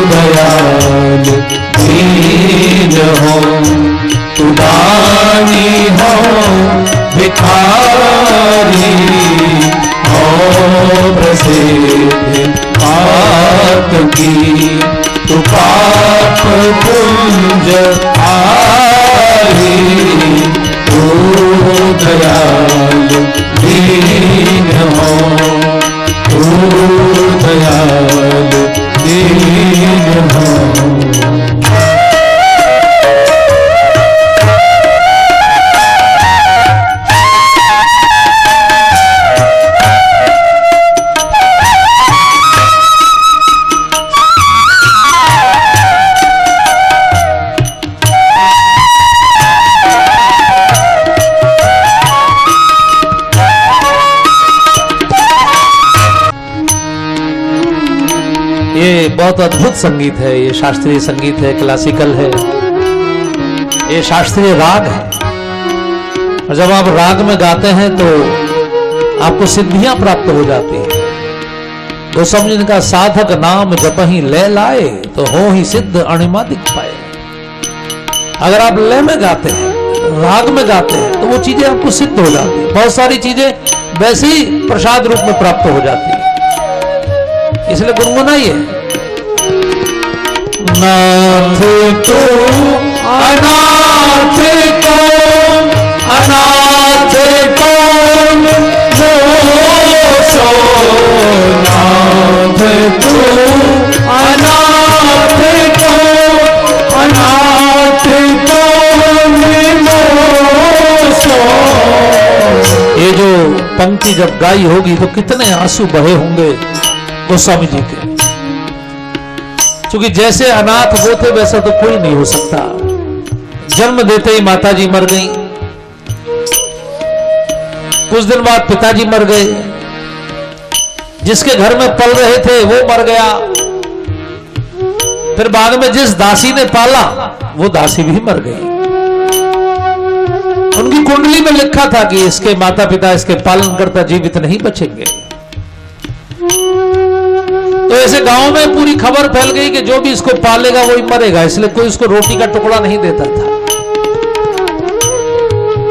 दयाल दीन हो, तू दानी हो भिखारी हो, प्रसिद्ध पाप की तू पाप पुंज आरी, तू दयाल दीन हो, तू दयाल दीन हो। ये बहुत अद्भुत संगीत है, ये शास्त्रीय संगीत है, क्लासिकल है, ये शास्त्रीय राग है। और जब आप राग में गाते हैं तो आपको सिद्धियां प्राप्त हो जाती हैं। तो समझने का साधक नाम जपहि लय लाए, तो हो ही सिद्ध अणिमा दिख पाए। अगर आप लय में गाते हैं, राग में गाते हैं, तो वो चीजें आपको सिद्ध हो जाती है। बहुत सारी चीजें वैसे ही प्रसाद रूप में प्राप्त हो जाती है। इसलिए गुनगुनाइए। नाथ तो अनाथ को, अनाथ को मोसो, नाथ तो अनाथ को, अनाथ को मोसो। ये जो पंक्ति जब गाई होगी तो कितने आंसू बहे होंगे गोस्वामी जी के। क्योंकि जैसे अनाथ वो थे वैसा तो कोई नहीं हो सकता। जन्म देते ही माताजी मर गई, कुछ दिन बाद पिताजी मर गए, जिसके घर में पल रहे थे वो मर गया, फिर बाद में जिस दासी ने पाला वो दासी भी मर गई। उनकी कुंडली में लिखा था कि इसके माता पिता, इसके पालनकर्ता जीवित नहीं बचेंगे। तो ऐसे गांव में पूरी खबर फैल गई कि जो भी इसको पालेगा वही मरेगा, इसलिए कोई उसको रोटी का टुकड़ा नहीं देता था।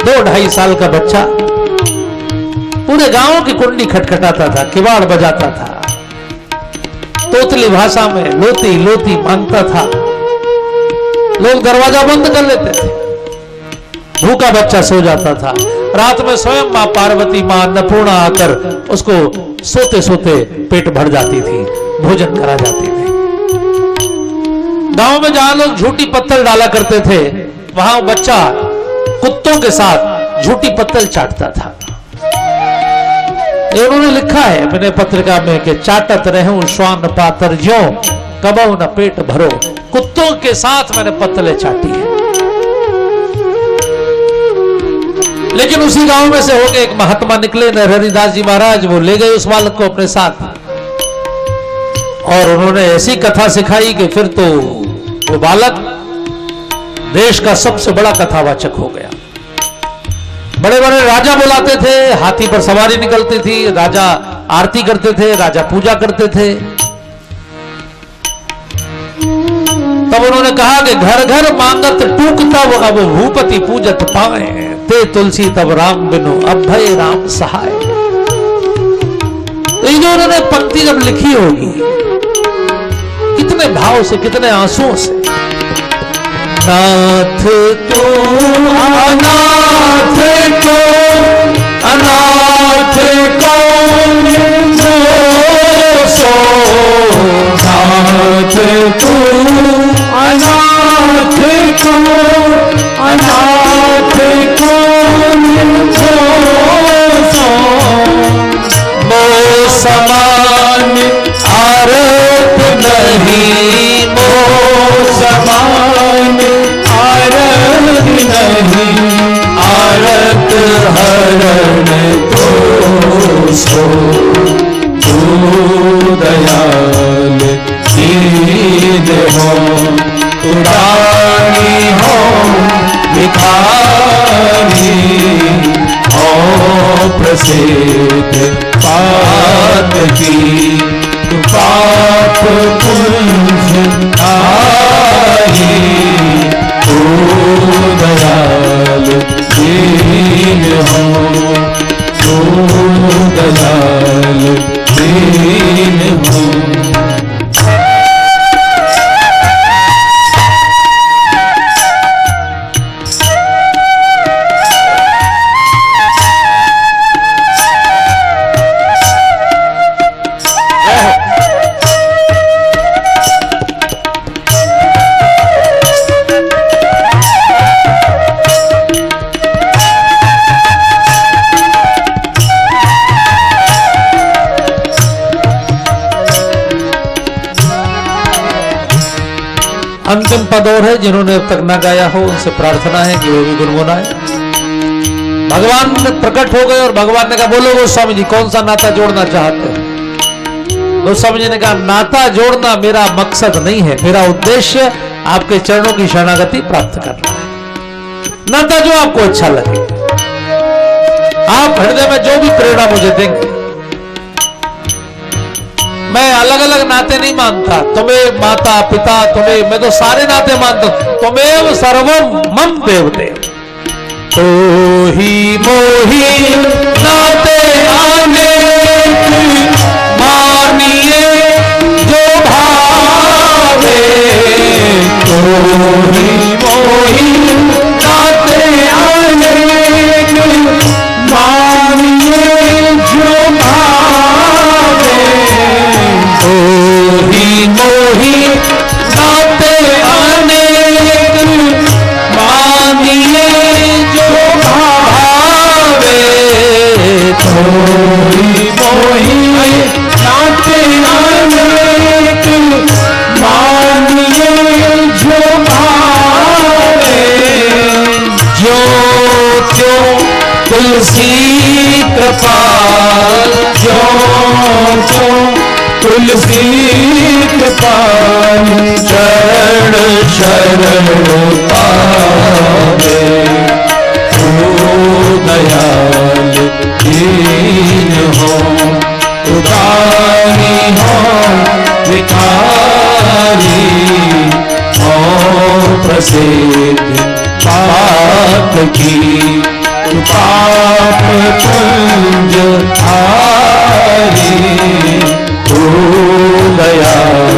2-2.5 साल का बच्चा पूरे गांव की कुंडी खटखटाता था, किवाड़ बजाता था, तोतली भाषा में लोती लोती मांगता था। लोग दरवाजा बंद कर लेते थे, भूखा बच्चा सो जाता था। रात में स्वयं मां पार्वती, मां अन्नपूर्णा आकर उसको सोते सोते पेट भर जाती थी, भोजन करा जाती थी। गांव में जहां लोग झूठी पत्तल डाला करते थे, वहां बच्चा कुत्तों के साथ झूठी पत्तल चाटता था। ये उन्होंने लिखा है मैंने पत्रिका में कि चाटत रहूं श्वान पातर ज्यों, कबहू न पेट भरो। कुत्तों के साथ मैंने पत्तलें चाटी है। लेकिन उसी गांव में से होके एक महात्मा निकले, नरहरिदास जी महाराज, वो ले गए उस बालक को अपने साथ और उन्होंने ऐसी कथा सिखाई कि फिर तो वो बालक देश का सबसे बड़ा कथावाचक हो गया। बड़े बड़े राजा बुलाते थे, हाथी पर सवारी निकलती थी, राजा आरती करते थे, राजा पूजा करते थे। तब उन्होंने कहा कि घर घर मांगत टूक तब अब भूपति पूजत पाए, ते तुलसी तब राम बिनु अब भय राम सहाय। तो ये जो उन्होंने पंक्ति जब लिखी होगी, कितने भाव से, कितने आंसुओं से। नाथ तो अनाथ को, अनाथ को मोसो, नाथ तो अनाथ को, अनाथ को मोसो। मो समान आरत नहीं, मो समान आरत नहीं, आरत अंतिम पद और है, जिन्होंने अब तक ना गाया हो उनसे प्रार्थना है कि वे भी गुनगुनाए। भगवान प्रकट हो गए और भगवान ने कहा, बोलो गोस्वामी जी कौन सा नाता जोड़ना चाहते हो? गोस्वामी जी ने कहा, नाता जोड़ना मेरा मकसद नहीं है, मेरा उद्देश्य आपके चरणों की शरणागति प्राप्त करना है। नाता जो आपको अच्छा लगे, आप हृदय में जो भी प्रेरणा मुझे देंगे। मैं अलग अलग नाते नहीं मानता, तुम्हें माता पिता, तुम्हें, मैं तो सारे नाते मानता हूं। तुम्हें सर्वम मम देवदेव, तो ही मोही नाते अनेक, मानिए जो भावे, तो ही मोही नाते अनेक, मानिए जो भावे, तो ही मोही नाते अनेक, मानिए जो भावे, तो ही मोही नाते अनेक, मानिए जो भावे, जो त्यों तुलसी कृपाल, जो त्यों तुलसी कृपाल, चरण शरण पावे, ओ दयाल दीन हो, उदारी हो विकारी, हो प्रसिद्ध पाप की, पाप पुंज हारी, ओ दयाल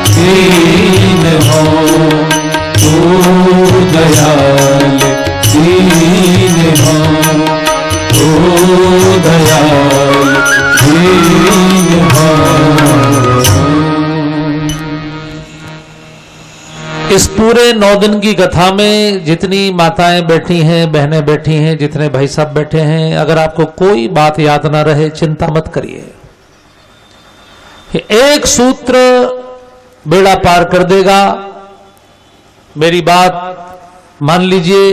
दीन हो, ओ दयाल दीन हो, ओ दयाल दीन हो। इस पूरे 9 दिन की कथा में जितनी माताएं बैठी हैं, बहनें बैठी हैं, जितने भाई साहब बैठे हैं, अगर आपको कोई बात याद ना रहे चिंता मत करिए, एक सूत्र बेड़ा पार कर देगा। मेरी बात मान लीजिए,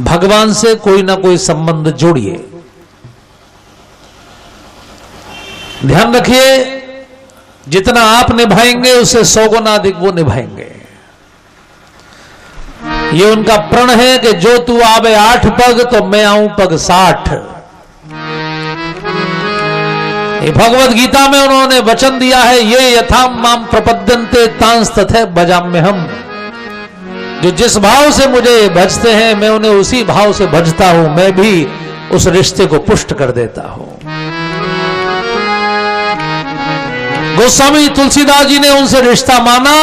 भगवान से कोई ना कोई संबंध जोड़िए। ध्यान रखिए, जितना आप निभाएंगे उससे 100 गुना अधिक वो निभाएंगे। ये उनका प्रण है कि जो तू आवे 8 पग तो मैं आऊं पग 60। ये भगवत गीता में उन्होंने वचन दिया है, ये यथाम माम प्रपद्यन्ते तांस तथे भजाम्य हम। जो जिस भाव से मुझे भजते हैं मैं उन्हें उसी भाव से भजता हूं, मैं भी उस रिश्ते को पुष्ट कर देता हूं। गोस्वामी तुलसीदास जी ने उनसे रिश्ता माना,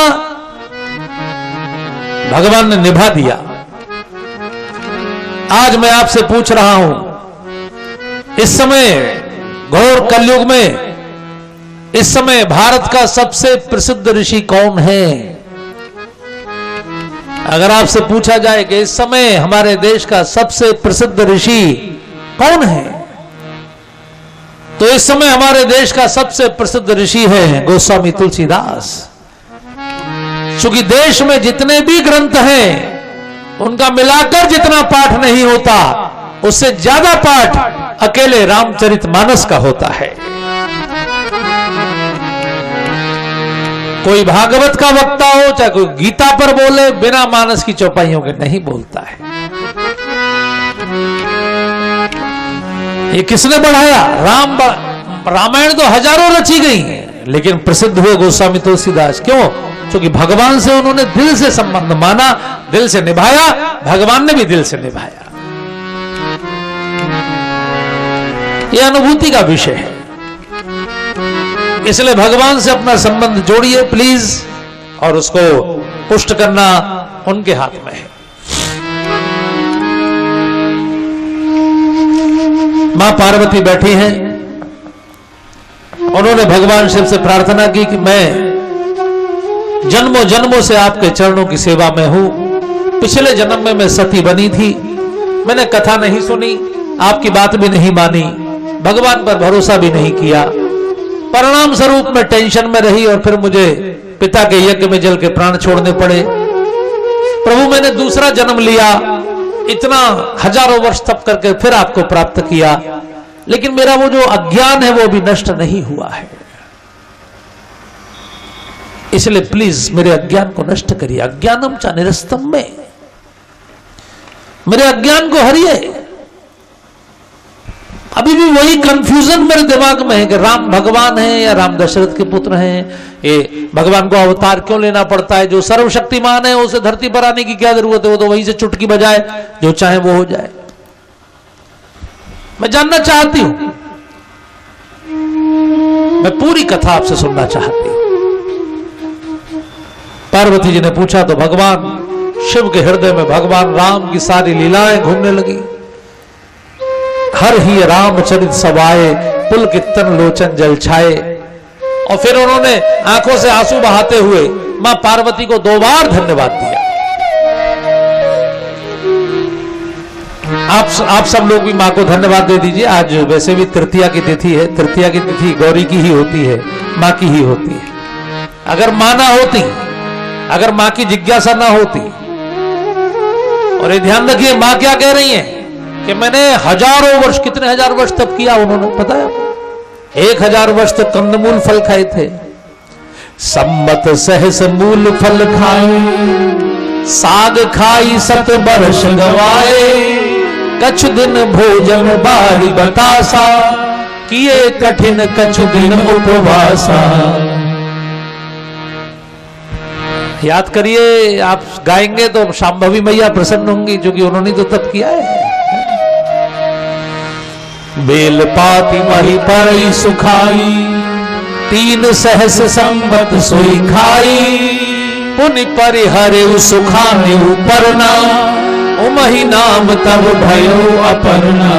भगवान ने निभा दिया। आज मैं आपसे पूछ रहा हूं, इस समय घोर कलयुग में, इस समय भारत का सबसे प्रसिद्ध ऋषि कौन है? अगर आपसे पूछा जाए कि इस समय हमारे देश का सबसे प्रसिद्ध ऋषि कौन है, तो इस समय हमारे देश का सबसे प्रसिद्ध ऋषि है गोस्वामी तुलसीदास। क्योंकि देश में जितने भी ग्रंथ हैं उनका मिलाकर जितना पाठ नहीं होता, उससे ज्यादा पाठ अकेले रामचरितमानस का होता है। कोई भागवत का वक्ता हो, चाहे कोई गीता पर बोले, बिना मानस की चौपाइयों के नहीं बोलता है। ये किसने बढ़ाया? रामायण तो हजारों रची गई है, लेकिन प्रसिद्ध हुए गोस्वामी तुलसीदास। क्यों? क्योंकि भगवान से उन्होंने दिल से संबंध माना, दिल से निभाया, भगवान ने भी दिल से निभाया। यह अनुभूति का विषय है, इसलिए भगवान से अपना संबंध जोड़िए प्लीज, और उसको पुष्ट करना उनके हाथ में है। मां पार्वती बैठी हैं, उन्होंने भगवान शिव से प्रार्थना की कि मैं जन्मों जन्मों से आपके चरणों की सेवा में हूं। पिछले जन्म में मैं सती बनी थी, मैंने कथा नहीं सुनी, आपकी बात भी नहीं मानी, भगवान पर भरोसा भी नहीं किया, परिणाम स्वरूप मैं टेंशन में रही और फिर मुझे पिता के यज्ञ में जल के प्राण छोड़ने पड़े। प्रभु मैंने दूसरा जन्म लिया, इतना हजारों वर्ष तप करके फिर आपको प्राप्त किया, लेकिन मेरा वो जो अज्ञान है वो भी नष्ट नहीं हुआ है, इसलिए प्लीज मेरे अज्ञान को नष्ट करिए। अज्ञानम च निरस्तम में, मेरे अज्ञान को हरिए। अभी भी वही कंफ्यूजन मेरे दिमाग में है कि राम भगवान है या राम दशरथ के पुत्र हैं, ये भगवान को अवतार क्यों लेना पड़ता है? जो सर्वशक्तिमान है उसे धरती पर आने की क्या जरूरत है? वो तो वहीं से चुटकी बजाए, जो चाहे वो हो जाए। मैं जानना चाहती हूं, मैं पूरी कथा आपसे सुनना चाहती हूं। पार्वती जी ने पूछा तो भगवान शिव के हृदय में भगवान राम की सारी लीलाएं घूमने लगी। हर ही रामचरित सवाए, पुलकित तन लोचन जल छाए। और फिर उन्होंने आंखों से आंसू बहाते हुए मां पार्वती को 2 बार धन्यवाद दिया। आप सब लोग भी मां को धन्यवाद दे दीजिए। आज वैसे भी तृतीया की तिथि है, तृतीया की तिथि गौरी की ही होती है, मां की ही होती है। अगर मां ना होती, अगर मां की जिज्ञासा ना होती, और ये ध्यान रखिए मां क्या कह रही है कि मैंने हजारों वर्ष, कितने हजार वर्ष तप किया उन्होंने, पता है आपको? 1000 वर्ष तक कंदमूल फल खाए थे। सम्मत सहस मूल फल खाए, साग खाई 7 बरस गवाए। कछु दिन भोजन बारी बतासा, किए कठिन कछु दिन उपवासा। याद करिए, आप गाएंगे तो शांभवी मैया प्रसन्न होंगी, जो कि उन्होंने तो तप किया है। बेल पाती मही पर सुखाई, 3 सहस संवत सोई खाई। पुनि परिहरे सुखाने उपरना, उमहि नाम तब भयो अपर्णा।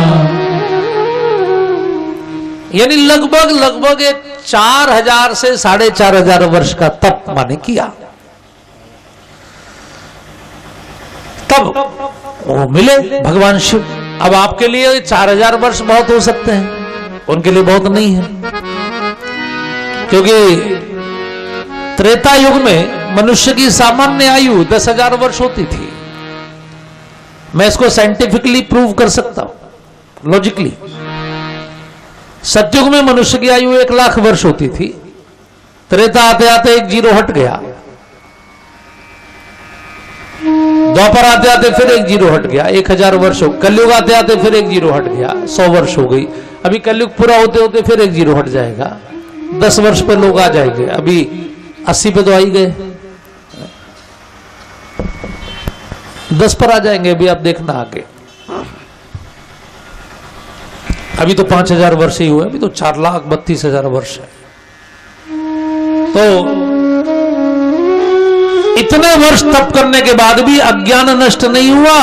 यानी लगभग 4000 से 4500 वर्ष का तप माने किया, तब वो मिले भगवान शिव। अब आपके लिए 4000 वर्ष बहुत हो सकते हैं, उनके लिए बहुत नहीं है, क्योंकि त्रेता युग में मनुष्य की सामान्य आयु 10,000 वर्ष होती थी। मैं इसको साइंटिफिकली प्रूव कर सकता हूं, लॉजिकली। सतयुग में मनुष्य की आयु 1,00,000 वर्ष होती थी। त्रेता आते आते 1 जीरो हट गया, द्वापर आते आते फिर 1 जीरो हट गया, 1000 वर्ष हो। कलयुग आते आते फिर 1 जीरो हट गया, 100 वर्ष हो गई। अभी कलयुग पूरा होते होते फिर 1 जीरो हट जाएगा, 10 वर्ष पे लोग आ जाएंगे। अभी 80 पे तो आ ही गए, 10 पर आ जाएंगे। अभी आप देखना आगे, अभी तो 5000 वर्ष ही हुए, अभी तो 4,32,000 वर्ष है। तो इतने वर्ष तप करने के बाद भी अज्ञान नष्ट नहीं हुआ।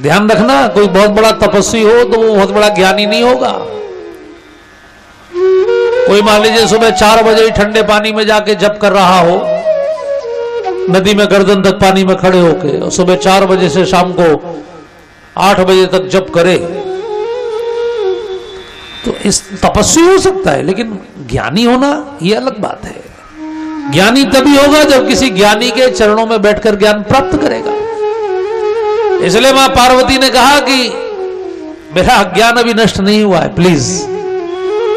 ध्यान रखना, कोई बहुत बड़ा तपस्वी हो तो वो बहुत बड़ा ज्ञानी नहीं होगा। कोई मान लीजिए सुबह 4 बजे ठंडे पानी में जाके जप कर रहा हो, नदी में गर्दन तक पानी में खड़े होके, और सुबह 4 बजे से शाम को 8 बजे तक जप करे, तो इस तपस्वी हो सकता है, लेकिन ज्ञानी होना यह अलग बात है। ज्ञानी तभी होगा जब किसी ज्ञानी के चरणों में बैठकर ज्ञान प्राप्त करेगा। इसलिए मां पार्वती ने कहा कि मेरा अज्ञान अभी नष्ट नहीं हुआ है, प्लीज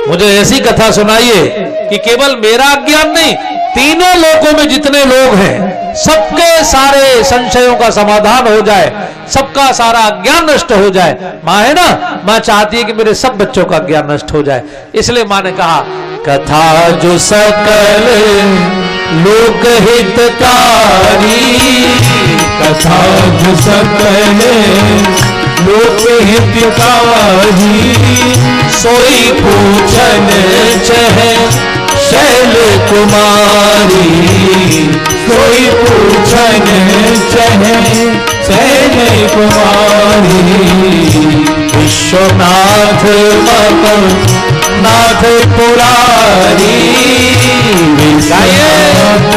मुझे ऐसी कथा सुनाइए कि केवल मेरा अज्ञान नहीं, तीनों लोकों में जितने लोग हैं सबके सारे संशयों का समाधान हो जाए, सबका सारा अज्ञान नष्ट हो जाए। मां है ना, मां चाहती है कि मेरे सब बच्चों का ज्ञान नष्ट हो जाए। इसलिए मां ने कहा, कथा जो सकल लोक हितकारी, कथा जो सकल लोक हितकारी, सोई पूछन चहे शैल कुमारी, सोई पूछन चहे शैल कुमारी। विश्वनाथ नाथ पुरारी, विश्वनाथ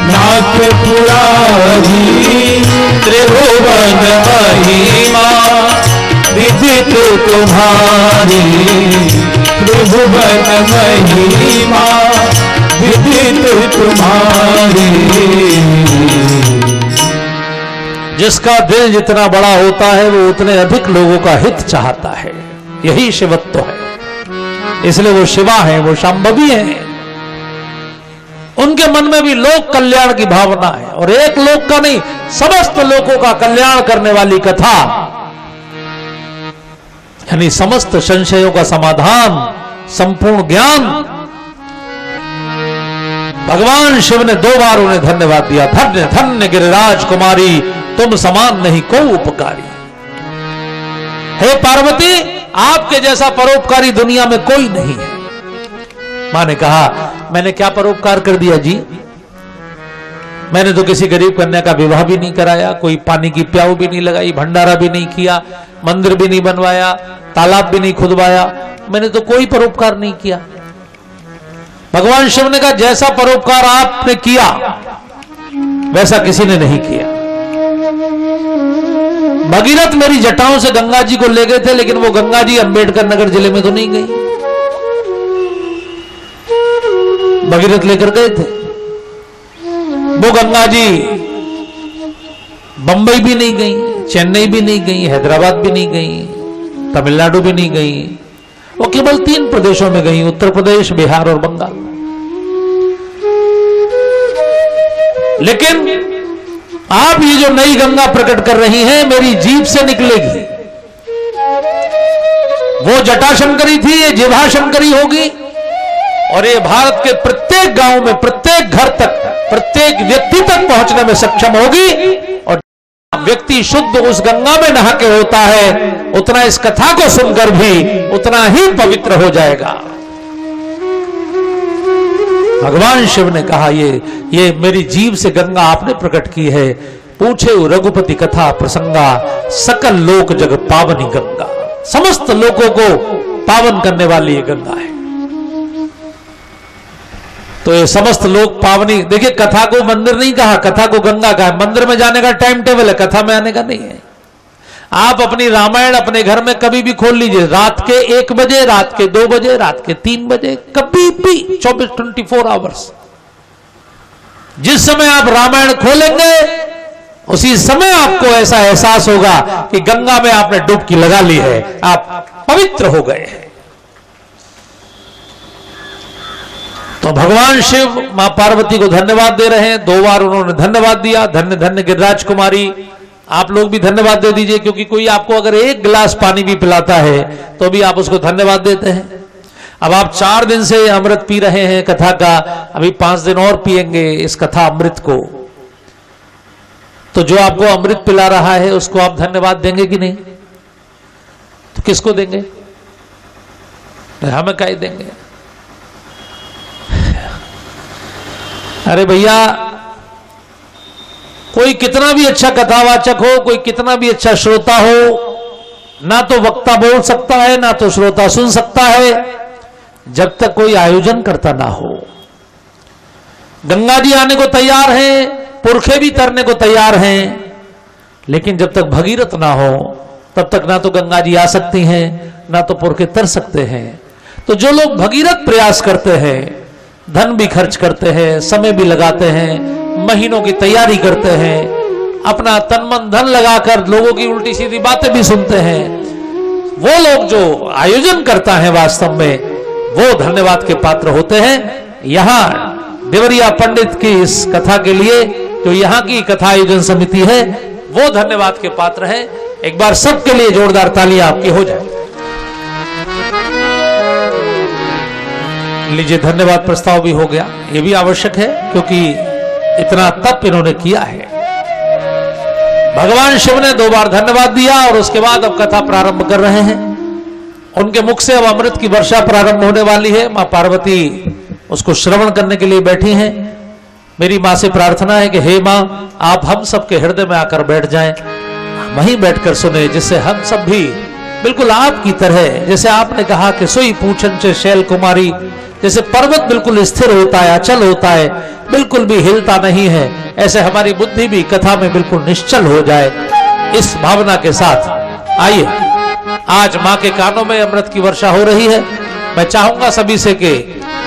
नाथ पुरारी, त्रिभुवन महिमा विदित तुम्हारी, त्रिभुवन महिमा कुमारी। जिसका दिल जितना बड़ा होता है वो उतने अधिक लोगों का हित चाहता है, यही शिवत्व है। इसलिए वो शिवा है, वो शांभवी है। उनके मन में भी लोक कल्याण की भावना है, और एक लोक का नहीं, समस्त लोगों का कल्याण करने वाली कथा, यानी समस्त संशयों का समाधान, संपूर्ण ज्ञान। भगवान शिव ने 2 बार उन्हें धन्यवाद दिया। धन्य धन्य गिरिराज कुमारी, तुम समान नहीं को उपकारी। हे पार्वती, आपके जैसा परोपकारी दुनिया में कोई नहीं है। मां ने कहा, मैंने क्या परोपकार कर दिया जी? मैंने तो किसी गरीब कन्या का विवाह भी नहीं कराया, कोई पानी की प्याऊ भी नहीं लगाई, भंडारा भी नहीं किया, मंदिर भी नहीं बनवाया, तालाब भी नहीं खुदवाया, मैंने तो कोई परोपकार नहीं किया। भगवान शिव ने कहा, जैसा परोपकार आपने किया वैसा किसी ने नहीं किया। भगीरथ मेरी जटाओं से गंगा जी को ले गए थे, लेकिन वो गंगा जी अंबेडकर नगर जिले में तो नहीं गई। भगीरथ लेकर गए थे, वो गंगा जी बंबई भी नहीं गई, चेन्नई भी नहीं गई, हैदराबाद भी नहीं गई, तमिलनाडु भी नहीं गई। वो केवल 3 प्रदेशों में गई, उत्तर प्रदेश, बिहार और बंगाल। लेकिन आप ये जो नई गंगा प्रकट कर रही हैं, मेरी जीभ से निकलेगी। वो जटाशंकरी थी, ये जिह्वाशंकरी होगी, और ये भारत के प्रत्येक गांव में, प्रत्येक घर तक, प्रत्येक व्यक्ति तक पहुंचने में सक्षम होगी। और व्यक्ति शुद्ध उस गंगा में नहा के होता है, उतना इस कथा को सुनकर भी उतना ही पवित्र हो जाएगा। भगवान शिव ने कहा, ये मेरी जीभ से गंगा आपने प्रकट की है। पूछे रघुपति कथा प्रसंगा, सकल लोक जग पावनी गंगा। समस्त लोगों को पावन करने वाली ये गंगा है। तो ये समस्त लोग पावनी, देखिए कथा को मंदिर नहीं कहा, कथा को गंगा कहा। मंदिर में जाने का टाइम टेबल है, कथा में आने का नहीं है। आप अपनी रामायण अपने घर में कभी भी खोल लीजिए, रात के 1 बजे, रात के 2 बजे, रात के 3 बजे, कभी भी 24 आवर्स, जिस समय आप रामायण खोलेंगे उसी समय आपको ऐसा एहसास होगा कि गंगा में आपने डुबकी लगा ली है, आप पवित्र हो गए हैं। तो भगवान शिव मां पार्वती को धन्यवाद दे रहे हैं। 2 बार उन्होंने धन्यवाद दिया। धन्य धन्य गिरिराज कुमारी। आप लोग भी धन्यवाद दे दीजिए, क्योंकि कोई आपको अगर 1 गिलास पानी भी पिलाता है तो भी आप उसको धन्यवाद देते हैं। अब आप 4 दिन से अमृत पी रहे हैं कथा का, अभी 5 दिन और पिएंगे इस कथा अमृत को। तो जो आपको अमृत पिला रहा है उसको आप धन्यवाद देंगे कि नहीं? तो किसको देंगे? हमें क्या देंगे? अरे भैया, कोई कितना भी अच्छा कथावाचक हो, कोई कितना भी अच्छा श्रोता हो, ना तो वक्ता बोल सकता है, ना तो श्रोता सुन सकता है, जब तक कोई आयोजन करता ना हो। गंगा जी आने को तैयार हैं, पुरखे भी तरने को तैयार हैं, लेकिन जब तक भगीरथ ना हो तब तक ना तो गंगा जी आ सकती हैं, ना तो पुरखे तर सकते हैं। तो जो लोग भगीरथ प्रयास करते हैं, धन भी खर्च करते हैं, समय भी लगाते हैं, महीनों की तैयारी करते हैं, अपना तन मन धन लगाकर लोगों की उल्टी सीधी बातें भी सुनते हैं, वो लोग जो आयोजन करता है वास्तव में वो धन्यवाद के पात्र होते हैं। यहां देवरिया पंडित की इस कथा के लिए जो यहां की कथा आयोजन समिति है वो धन्यवाद के पात्र है। एक बार सबके लिए जोरदार तालियां आपकी हो जाए। लीजिए, धन्यवाद प्रस्ताव भी हो गया, ये भी आवश्यक है क्योंकि इतना तप इन्होंने किया है। भगवान शिव ने 2 बार धन्यवाद दिया और उसके बाद अब कथा प्रारंभ कर रहे हैं। उनके मुख से अब अमृत की वर्षा प्रारंभ होने वाली है। मां पार्वती उसको श्रवण करने के लिए बैठी हैं। मेरी मां से प्रार्थना है कि हे मां, आप हम सबके हृदय में आकर बैठ जाएं, वहीं बैठकर सुने, जिससे हम सब भी बिल्कुल आपकी तरह, जैसे आपने कहा कि सोई पूछन से शैल कुमारी, जैसे पर्वत बिल्कुल स्थिर होता है, अचल होता है, बिल्कुल भी हिलता नहीं है, ऐसे हमारी बुद्धि भी कथा में बिल्कुल निश्चल हो जाए। इस भावना के साथ आइए, आज मां के कानों में अमृत की वर्षा हो रही है। मैं चाहूंगा सभी से कि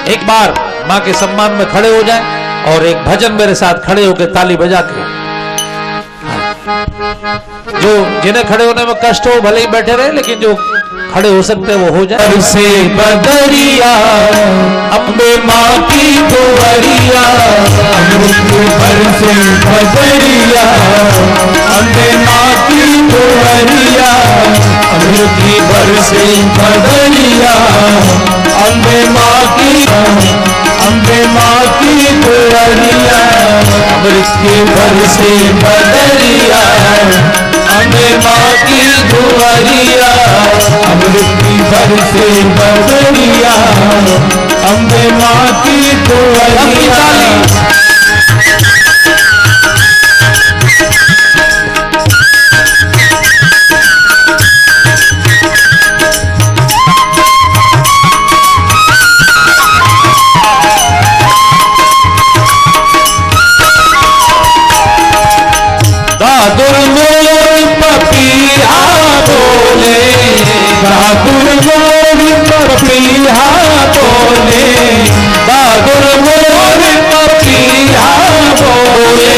एक बार मां के सम्मान में खड़े हो जाएं। और एक भजन मेरे साथ खड़े होकर ताली बजा के, जो जिन्हें खड़े होने में कष्ट हो भले ही बैठे रहे, लेकिन जो खड़े हो सकते हैं वो हो जाए। से बदरिया अम्बे माँ की दुआरिया, अमृत भर से बदरिया अम्बे माँ की दुआरिया, अमृत भर से बदरिया अम्बे माँ की, अम्बे माँ की दुआरिया, अमृत भर से बदरिया अम्बे माँ की दुआरिया, अमृत भर से बदरिया अम्बे माँ की दुआरिया। दादुर मोर पपीहा बोले, दादुर मोर पपीहा बोले, दादुर मोर पपीहा बोले,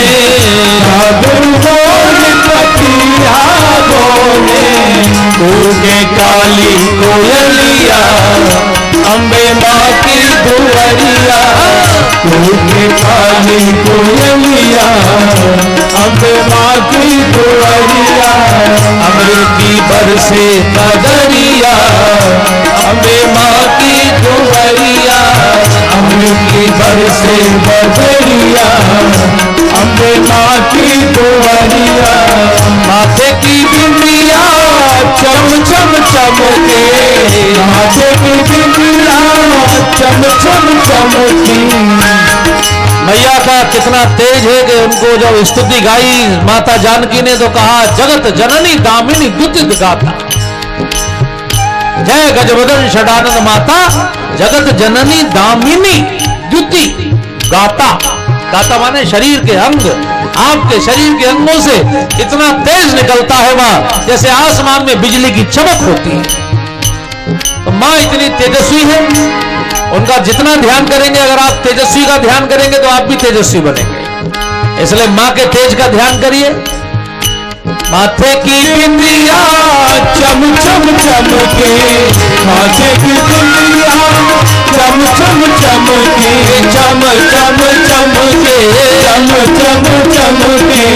दादुर मोर पपीहा बोले, तूके काली कोयलिया अम्बे माँ की दुआरिया, तूके काली कोयलिया अम्बे माँ की दुआरिया, अमृति बरसे बदरिया अम्बे माँ की दुआरिया, अमृति बरसे बदरिया अम्बे माँ की दुआरिया। माथे की बिंदिया चम चम चमके, माथे की बिंदिया चम चम चमकी। मैया का कितना तेज है कि उनको जब स्तुति गाई माता जानकी ने तो कहा, जगत जननी दामिनी दुतित गाता, जय गजबदन षडानंद माता, जगत जननी दामिनी द्युति गाता। गाता माने शरीर के अंग, आपके शरीर के अंगों से इतना तेज निकलता है वहां जैसे आसमान में बिजली की चमक होती है। तो मां इतनी तेजस्वी है, उनका जितना ध्यान करेंगे, अगर आप तेजस्वी का ध्यान करेंगे तो आप भी तेजस्वी बनेंगे। इसलिए मां के तेज का ध्यान करिए। माथे की बिंदिया चम चम चमके, माथे की बिंदिया चम चम चमके, चम चम चमके, चम चम चमके,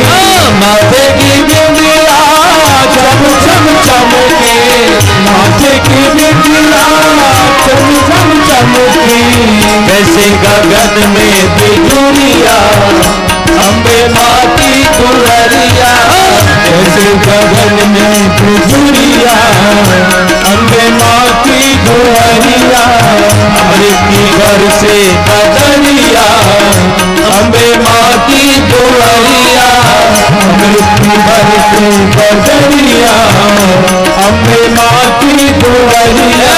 माथे की बिंदिया चम चम चमके, माथे की बिंदिया चम चम चमके। जैसे गगन में बिजुलिया अम्बे माँ की दुआरिया, जैसे गगन में बिजुलिया अम्बे माँ की दुआरिया, अमृत घर से बदरिया अम्बे माँ की दुआरिया, अमृत घर से बदरिया अम्बे माँ की दुआरिया।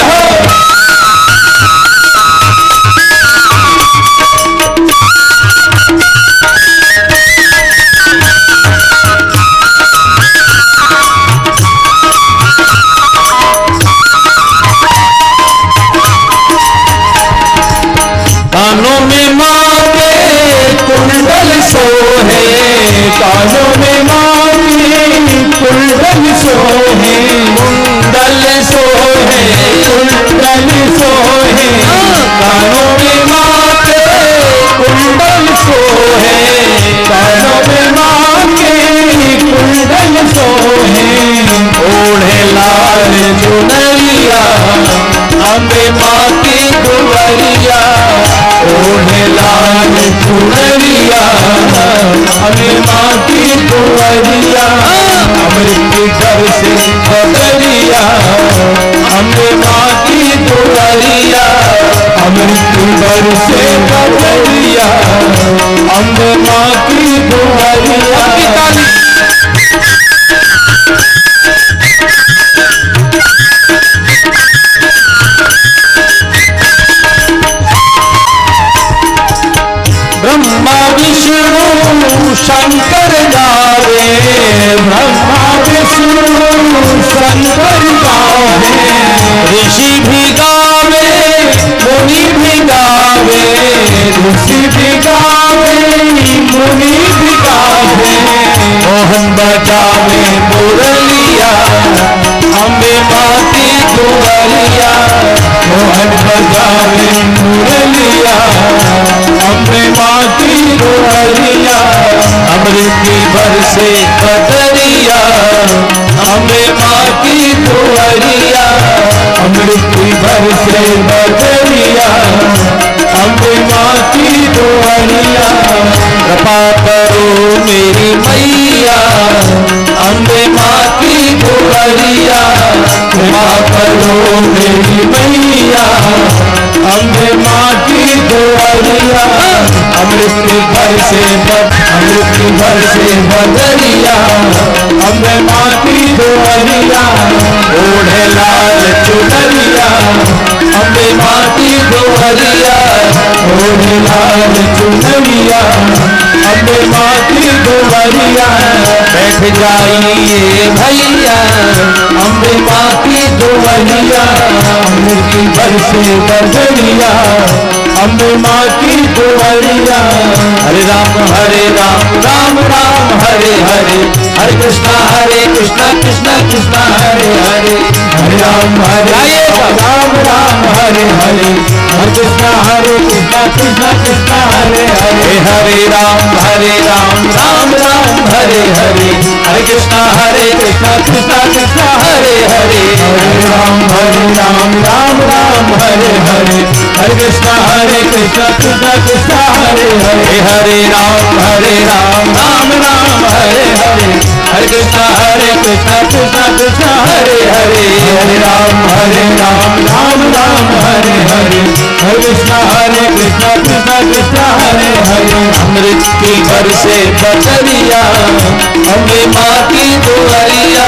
कानों में माँ के कुंडल सोहे, कानों में माँ के कुंडल सोहे, कुंडल सोहे, कुंडल सोहे, कानों में माँ के कुंडल सोहे, कानों में माँ के कुंडल सोहे, ओढ़े लाल चुनरिया अम्बे माँ की दुआरिया, ओढ़े लाल चुनरिया अम्बे माँ की दुआरिया, अमृत घर से बदरिया अम्बे माँ की दुआरिया, अमृत घर से बदरिया अम्बे माँ की दुआरिया। ब्रह्मा विष्णु शंकर गावे, ब्रह्मा विष्णु शंकर गावे, ऋषि भी गावे मुनि भी गावे, ऋषि भी गावे मुनि भी गावे, मोहन बजावे मुरलिया, अम्बे माँ की दुआरिया, मोहन बजावे मुरलिया, अम्बे माँ की दुआरिया, अमृत की बरसे बदरिया, अम्बे माँ की दुआरिया, अमृत की बरसे बदरिया, अम्बे माँ की दुआरिया, कृपा करो मेरी मैया, अम्बे माँ की दुआरिया, कृपा करो मेरी मैया, अम्बे माँ की दुआरिया, अमृत की बरसे बदरिया, अम्बे माँ की दुआरिया, ओढ़े लाल चुनरिया, अम्बे माँ की दुआरिया, ओढ़े लाल चुनरिया, अम्बे माँ की दुआरिया, बैठ जाइए भैया, अम्बे माँ की दुआरिया, अमृत की बरसे बदरिया, अम्बे माँ की दुआरिया। हरे राम राम राम हरे हरे, हरे कृष्णा कृष्णा कृष्णा हरे हरे, हरे राम राम हरे हरे, हरे कृष्णा कृष्णा कृष्णा हरे हरे, हरे राम राम हरे हरे, हरे कृष्णा कृष्णा कृष्णा हरे हरे, हरे राम राम हरे हरे, हरे कृष्णा कृष्णा कृष्णा हरे हरे, हरे राम राम हरे हरे, हरे कृष्णा कृष्णा कृष्णा हरे हरे, हरे राम राम हरे हरे, हरे कृष्णा कृष्णा कृष्णा हरे हरे, अमृत की बरसे बदरिया, अम्बे माँ की दुआरिया,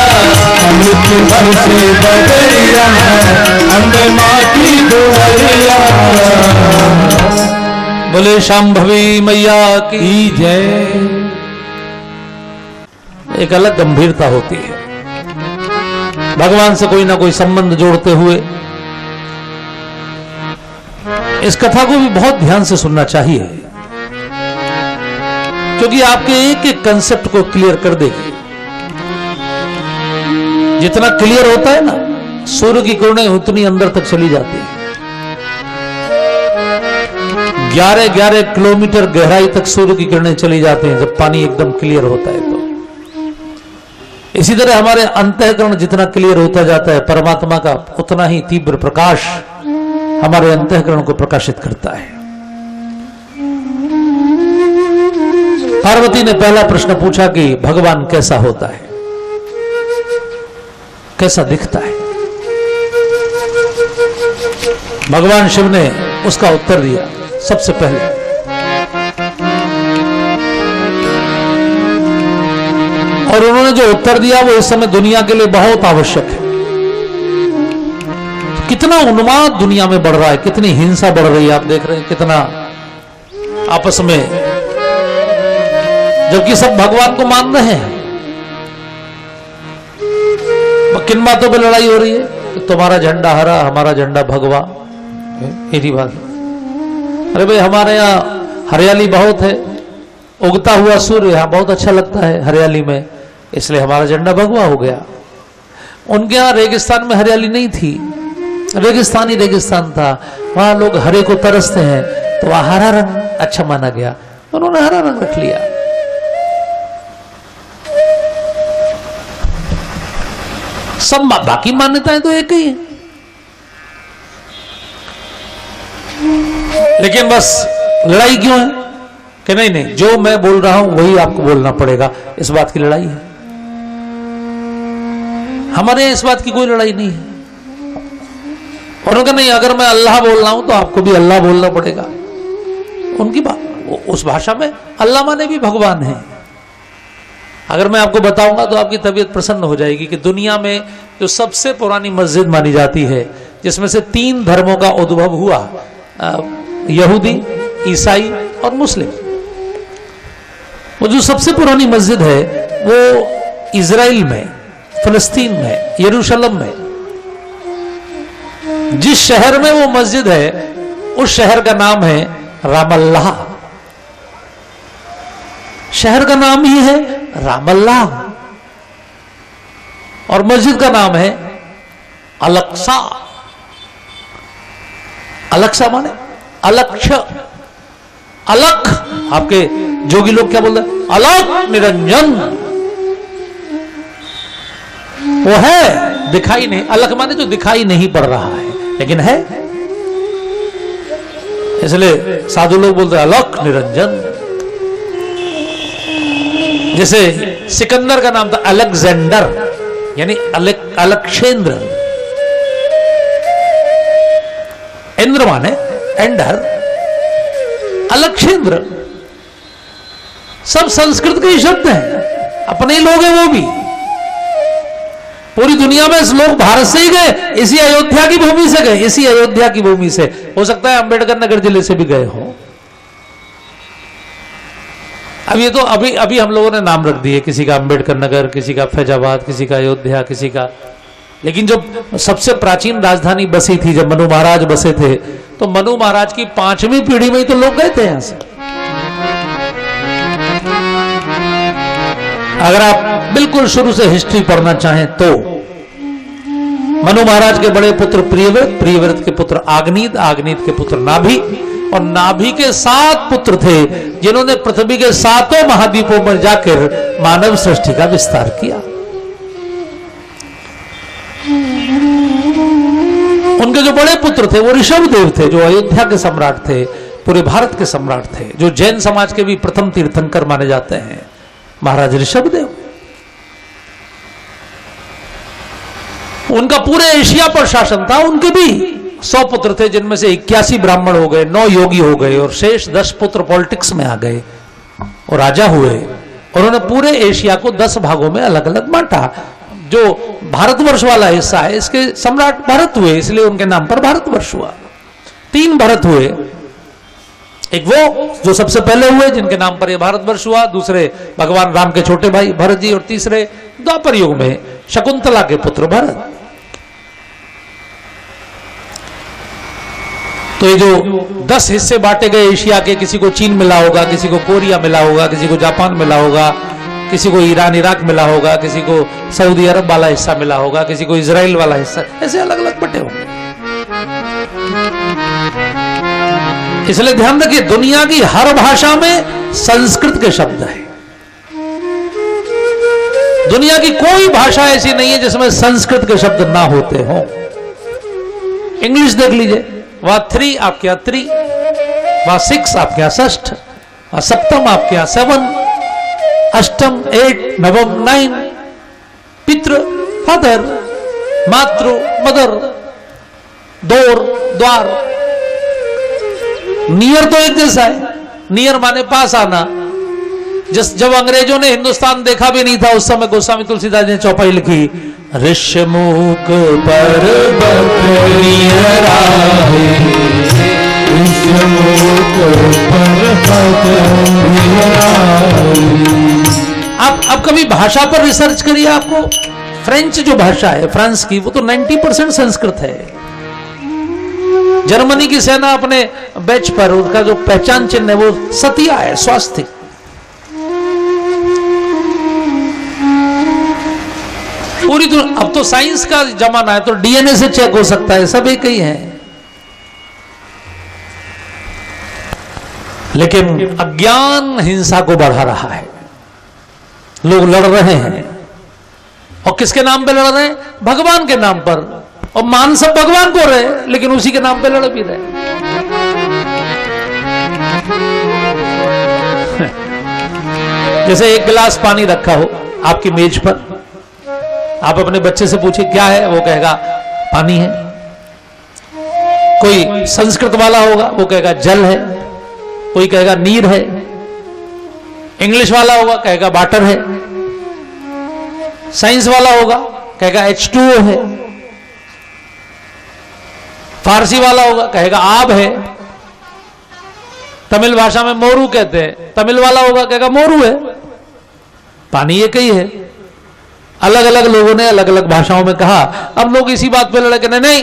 अमृत की बरसे बदरिया, अम्बे माँ की दुआरिया। बोले शांभवी मैया की जय। एक अलग गंभीरता होती है भगवान से कोई ना कोई संबंध जोड़ते हुए। इस कथा को भी बहुत ध्यान से सुनना चाहिए, क्योंकि आपके एक एक कंसेप्ट को क्लियर कर देगी। जितना क्लियर होता है ना, सूर्य की किरणें उतनी अंदर तक चली जाती है। 11-11 किलोमीटर गहराई तक सूर्य की किरणें चली जाती हैं जब पानी एकदम क्लियर होता है। तो इसी तरह हमारे अंतःकरण जितना क्लियर होता जाता है, परमात्मा का उतना ही तीव्र प्रकाश हमारे अंतःकरण को प्रकाशित करता है। पार्वती ने पहला प्रश्न पूछा कि भगवान कैसा होता है, कैसा दिखता है। भगवान शिव ने उसका उत्तर दिया सबसे पहले। और उन्होंने जो उत्तर दिया वो इस समय दुनिया के लिए बहुत आवश्यक है। कितना उन्माद दुनिया में बढ़ रहा है, कितनी हिंसा बढ़ रही है, आप देख रहे हैं कितना आपस में, जबकि सब भगवान को मान रहे हैं। किन बातों पे लड़ाई हो रही है? तुम्हारा झंडा हरा, हमारा झंडा भगवा, यही बात। अरे भाई, हमारे यहाँ हरियाली बहुत है, उगता हुआ सूर्य यहाँ बहुत अच्छा लगता है हरियाली में, इसलिए हमारा झंडा भगवा हो गया। उनके यहाँ रेगिस्तान में हरियाली नहीं थी, रेगिस्तान ही रेगिस्तान था, वहां लोग हरे को तरसते हैं, तो वहां हरा रंग अच्छा माना गया, उन्होंने हरा रंग रख लिया। सब बाकी मान्यताएं तो एक ही है, लेकिन बस लड़ाई क्यों है कि नहीं नहीं, जो मैं बोल रहा हूं वही आपको बोलना पड़ेगा, इस बात की लड़ाई है। हमारे इस बात की कोई लड़ाई नहीं है। और उनका नहीं, अगर मैं अल्लाह बोल रहा हूं तो आपको भी अल्लाह बोलना पड़ेगा। उनकी बात, उस भाषा में अल्लाह माने भी भगवान है। अगर मैं आपको बताऊंगा तो आपकी तबीयत प्रसन्न हो जाएगी कि दुनिया में जो सबसे पुरानी मस्जिद मानी जाती है, जिसमें से 3 धर्मों का उद्भव हुआ, यहूदी, ईसाई और मुस्लिम, वो जो सबसे पुरानी मस्जिद है वो इजराइल में, फिलिस्तीन में, यरूशलेम में, जिस शहर में वो मस्जिद है उस शहर का नाम है रामल्लाह। शहर का नाम ही है रामल्ला और मस्जिद का नाम है अलक्सा। अलक्सा माने अलक्ष, अलख। आपके जोगी लोग क्या बोलते हैं? अलख निरंजन। वो है, दिखाई नहीं। अलख माने जो दिखाई नहीं पड़ रहा है लेकिन है, इसलिए साधु लोग बोलते हैं अलख निरंजन। जैसे सिकंदर का नाम था अलेक्जेंडर, यानी अलक्षेंद्र। इंद्र माने एंडर, अलक्षेंद्र। सब संस्कृत के ही शब्द हैं, अपने ही लोग हैं वो भी। पूरी दुनिया में लोग भारत से ही गए, इसी अयोध्या की भूमि से गए, इसी अयोध्या की भूमि से। हो सकता है अंबेडकर नगर जिले से भी गए हो। अब ये तो अभी हम लोगों ने नाम रख दिए, किसी का अंबेडकर नगर, किसी का फैजाबाद, किसी का अयोध्या, किसी का। लेकिन जब सबसे प्राचीन राजधानी बसी थी, जब मनु महाराज बसे थे, तो मनु महाराज की 5वीं पीढ़ी में ही तो लोग गए थे यहां से। अगर आप बिल्कुल शुरू से हिस्ट्री पढ़ना चाहें तो मनु महाराज के बड़े पुत्र प्रियव्रत, प्रियव्रत के पुत्र आग्नीद, आग्नीद के पुत्र नाभि, और नाभि के 7 पुत्र थे जिन्होंने पृथ्वी के 7 महाद्वीपों पर जाकर मानव सृष्टि का विस्तार किया। उनके जो बड़े पुत्र थे वो ऋषभदेव थे, जो अयोध्या के सम्राट थे, पूरे भारत के सम्राट थे, जो जैन समाज के भी प्रथम तीर्थंकर माने जाते हैं, महाराज ऋषभदेव। उनका पूरे एशिया पर शासन था। उनके भी 100 पुत्र थे, जिनमें से 81 ब्राह्मण हो गए, 9 योगी हो गए, और शेष 10 पुत्र पॉलिटिक्स में आ गए और राजा हुए। और उन्होंने पूरे एशिया को 10 भागों में अलग अलग बांटा। जो भारतवर्ष वाला हिस्सा है, इसके सम्राट भरत हुए, इसलिए उनके नाम पर भारतवर्ष हुआ। 3 भरत हुए, एक वो जो सबसे पहले हुए जिनके नाम पर यह भारतवर्ष हुआ, दूसरे भगवान राम के छोटे भाई भरत जी, और तीसरे द्वापर युग में शकुंतला के पुत्र भरत। तो ये जो 10 हिस्से बांटे गए एशिया के, किसी को चीन मिला होगा, किसी को कोरिया मिला होगा, किसी को जापान मिला होगा, किसी को ईरान इराक मिला होगा, किसी को सऊदी अरब वाला हिस्सा मिला होगा, किसी को इजराइल वाला हिस्सा, ऐसे अलग अलग बटे होंगे। इसलिए ध्यान रखिए, दुनिया की हर भाषा में संस्कृत के शब्द हैं। दुनिया की कोई भाषा ऐसी नहीं है जिसमें संस्कृत के शब्द ना होते हों। इंग्लिश देख लीजिए, वहां 3 आपके यहां 3, वहां 6 आपके यहां 6, वहां सप्तम आपके यहां 7, अष्टम 8, नवम 9, पितृ फादर, मातृ मदर, दौर द्वार। नियर तो एक जैसा है, नियर माने पास आना। जब अंग्रेजों ने हिंदुस्तान देखा भी नहीं था, उस समय गोस्वामी तुलसीदास ने चौपाई लिखी, ऋषमुख पर्वत नियर आए, ऋषमुख पर्वत नियर आए। आप कभी भाषा पर रिसर्च करिए, आपको फ्रेंच जो भाषा है फ्रांस की, वो तो 90% संस्कृत है। जर्मनी की सेना अपने बैच पर, उनका जो पहचान चिन्ह है वो सतिया है, स्वास्थ्य। पूरी तो अब तो साइंस का जमाना है, तो डीएनए से चेक हो सकता है, सब एक ही है। लेकिन अज्ञान हिंसा को बढ़ा रहा है, लोग लड़ रहे हैं। और किसके नाम पे लड़ रहे हैं? भगवान के नाम पर। और मान सब भगवान को रहे, लेकिन उसी के नाम पे लड़ भी रहे। जैसे एक गिलास पानी रखा हो आपकी मेज पर, आप अपने बच्चे से पूछे क्या है, वो कहेगा पानी है। कोई संस्कृत वाला होगा, वो कहेगा जल है। कोई कहेगा नीर है। इंग्लिश वाला होगा, कहेगा वाटर है। साइंस वाला होगा, कहेगा H2O है। फारसी वाला होगा, कहेगा आब है। तमिल भाषा में मोरू कहते हैं, तमिल वाला होगा कहेगा मोरू है। पानी एक ही है। अलग अलग लोगों ने अलग अलग भाषाओं में कहा। अब लोग इसी बात पे लड़े कि नहीं,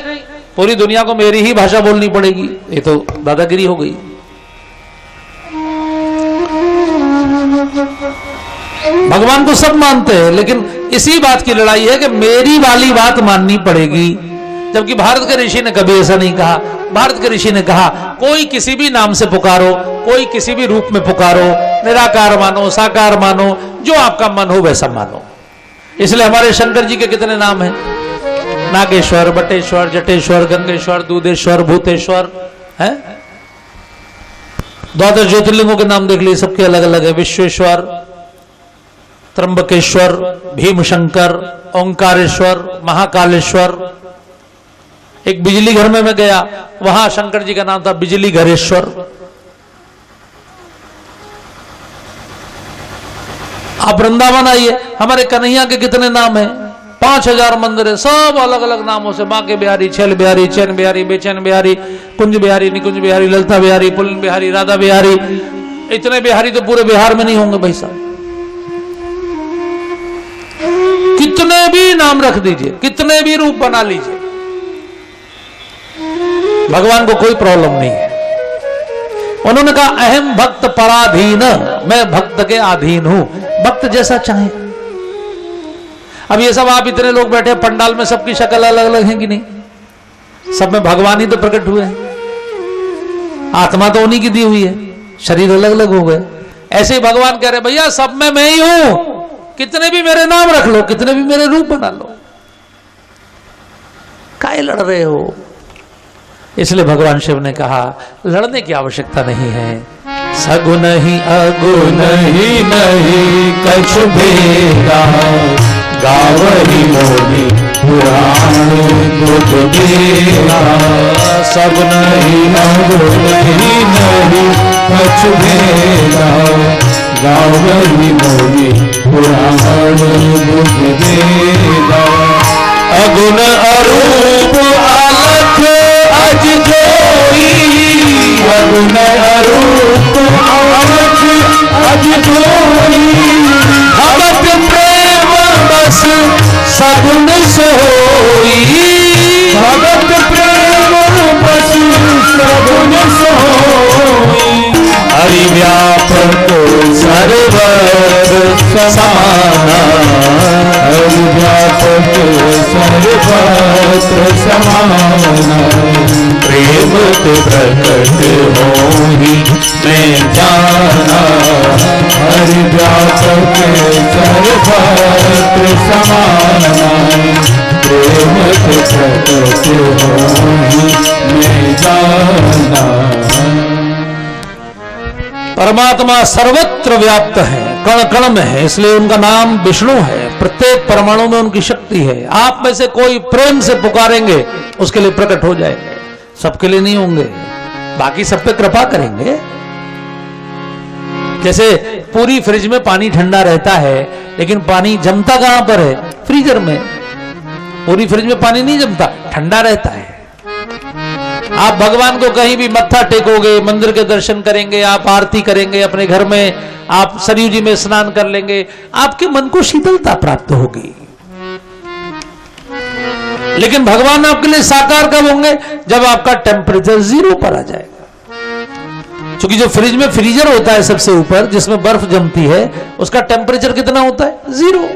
पूरी दुनिया को मेरी ही भाषा बोलनी पड़ेगी। ये तो दादागिरी हो गई। भगवान को सब मानते हैं, लेकिन इसी बात की लड़ाई है कि मेरी वाली बात माननी पड़ेगी। जबकि भारत के ऋषि ने कभी ऐसा नहीं कहा। भारत के ऋषि ने कहा कोई किसी भी नाम से पुकारो, कोई किसी भी रूप में पुकारो, निराकार मानो, साकार मानो, जो आपका मन हो वैसा मानो। इसलिए हमारे शंकर जी के कितने नाम हैं? नागेश्वर, बटेश्वर, जटेश्वर, गंगेश्वर, दूधेश्वर, भूतेश्वर है। 12 ज्योतिर्लिंगों के नाम देख लीजिए, सबके अलग अलग है। विश्वेश्वर, त्र्यंबकेश्वर, भीमशंकर, ओंकारेश्वर, महाकालेश्वर। एक बिजली घर में मैं गया, वहां शंकर जी का नाम था बिजली घरेश्वर। आप वृंदावन आइए, हमारे कन्हैया के कितने नाम हैं? 5000 मंदिर है, सब अलग अलग नामों से। बांके बिहारी, छेल बिहारी, चैन बिहारी, बेचैन बिहारी, कुंज बिहारी, निकुंज बिहारी, ललिता बिहारी, पुलिन बिहारी, राधा बिहारी। इतने बिहारी तो पूरे बिहार में नहीं होंगे भाई साहब। कितने भी नाम रख दीजिए, कितने भी रूप बना लीजिए, भगवान को कोई प्रॉब्लम नहीं है। उन्होंने कहा अहम भक्त पराधीन, मैं भक्त के अधीन हूं, भक्त जैसा चाहे। अब ये सब आप इतने लोग बैठे पंडाल में, सबकी शक्ल अलग अलग है कि नहीं? सब में भगवान ही तो प्रकट हुए हैं, आत्मा तो उन्हीं की दी हुई है, शरीर अलग अलग हो गए। ऐसे ही भगवान कह रहे भैया सब में मैं ही हूं, कितने भी मेरे नाम रख लो, कितने भी मेरे रूप बना लो, काहे लड़ रहे हो? इसलिए भगवान शिव ने कहा लड़ने की आवश्यकता नहीं है। सगुन ही अगुन ही नहीं कछु भेदा, गावही मोहि पुराण बुध बेरा। सगुन ही अगुन ही नहीं कछु भेदा, गावही मोहि पुराण बुध बेरा। अगुन अरूप अलख अज जोई, अगुन अरूप अलख अज जोई। भगत प्रेम बस सगुन सोई, भगत प्रेम बस सगुन सोई। हरि व्यापक सर्वत्र समाना, हरि व्यापक सर्वत्र समाना। प्रेम ते प्रकट होहि मैं जाना, हरि व्यापक सर्वत्र समाना। प्रेम ते प्रकट होहि मैं जाना। परमात्मा सर्वत्र व्याप्त है, कण कण में है, इसलिए उनका नाम विष्णु है। प्रत्येक परमाणु में उनकी शक्ति है। आप में से कोई प्रेम से पुकारेंगे उसके लिए प्रकट हो जाएंगे, सबके लिए नहीं होंगे, बाकी सब पे कृपा करेंगे। जैसे पूरी फ्रिज में पानी ठंडा रहता है, लेकिन पानी जमता कहां पर है? फ्रीजर में। पूरी फ्रिज में पानी नहीं जमता, ठंडा रहता है। आप भगवान को कहीं भी मत्था टेकोगे, मंदिर के दर्शन करेंगे, आप आरती करेंगे, अपने घर में आप सरयू जी में स्नान कर लेंगे, आपके मन को शीतलता प्राप्त होगी। लेकिन भगवान आपके लिए साकार कब होंगे? जब आपका टेम्परेचर 0 पर आ जाएगा। क्योंकि जो फ्रिज में फ्रीजर होता है सबसे ऊपर, जिसमें बर्फ जमती है, उसका टेम्परेचर कितना होता है? 0।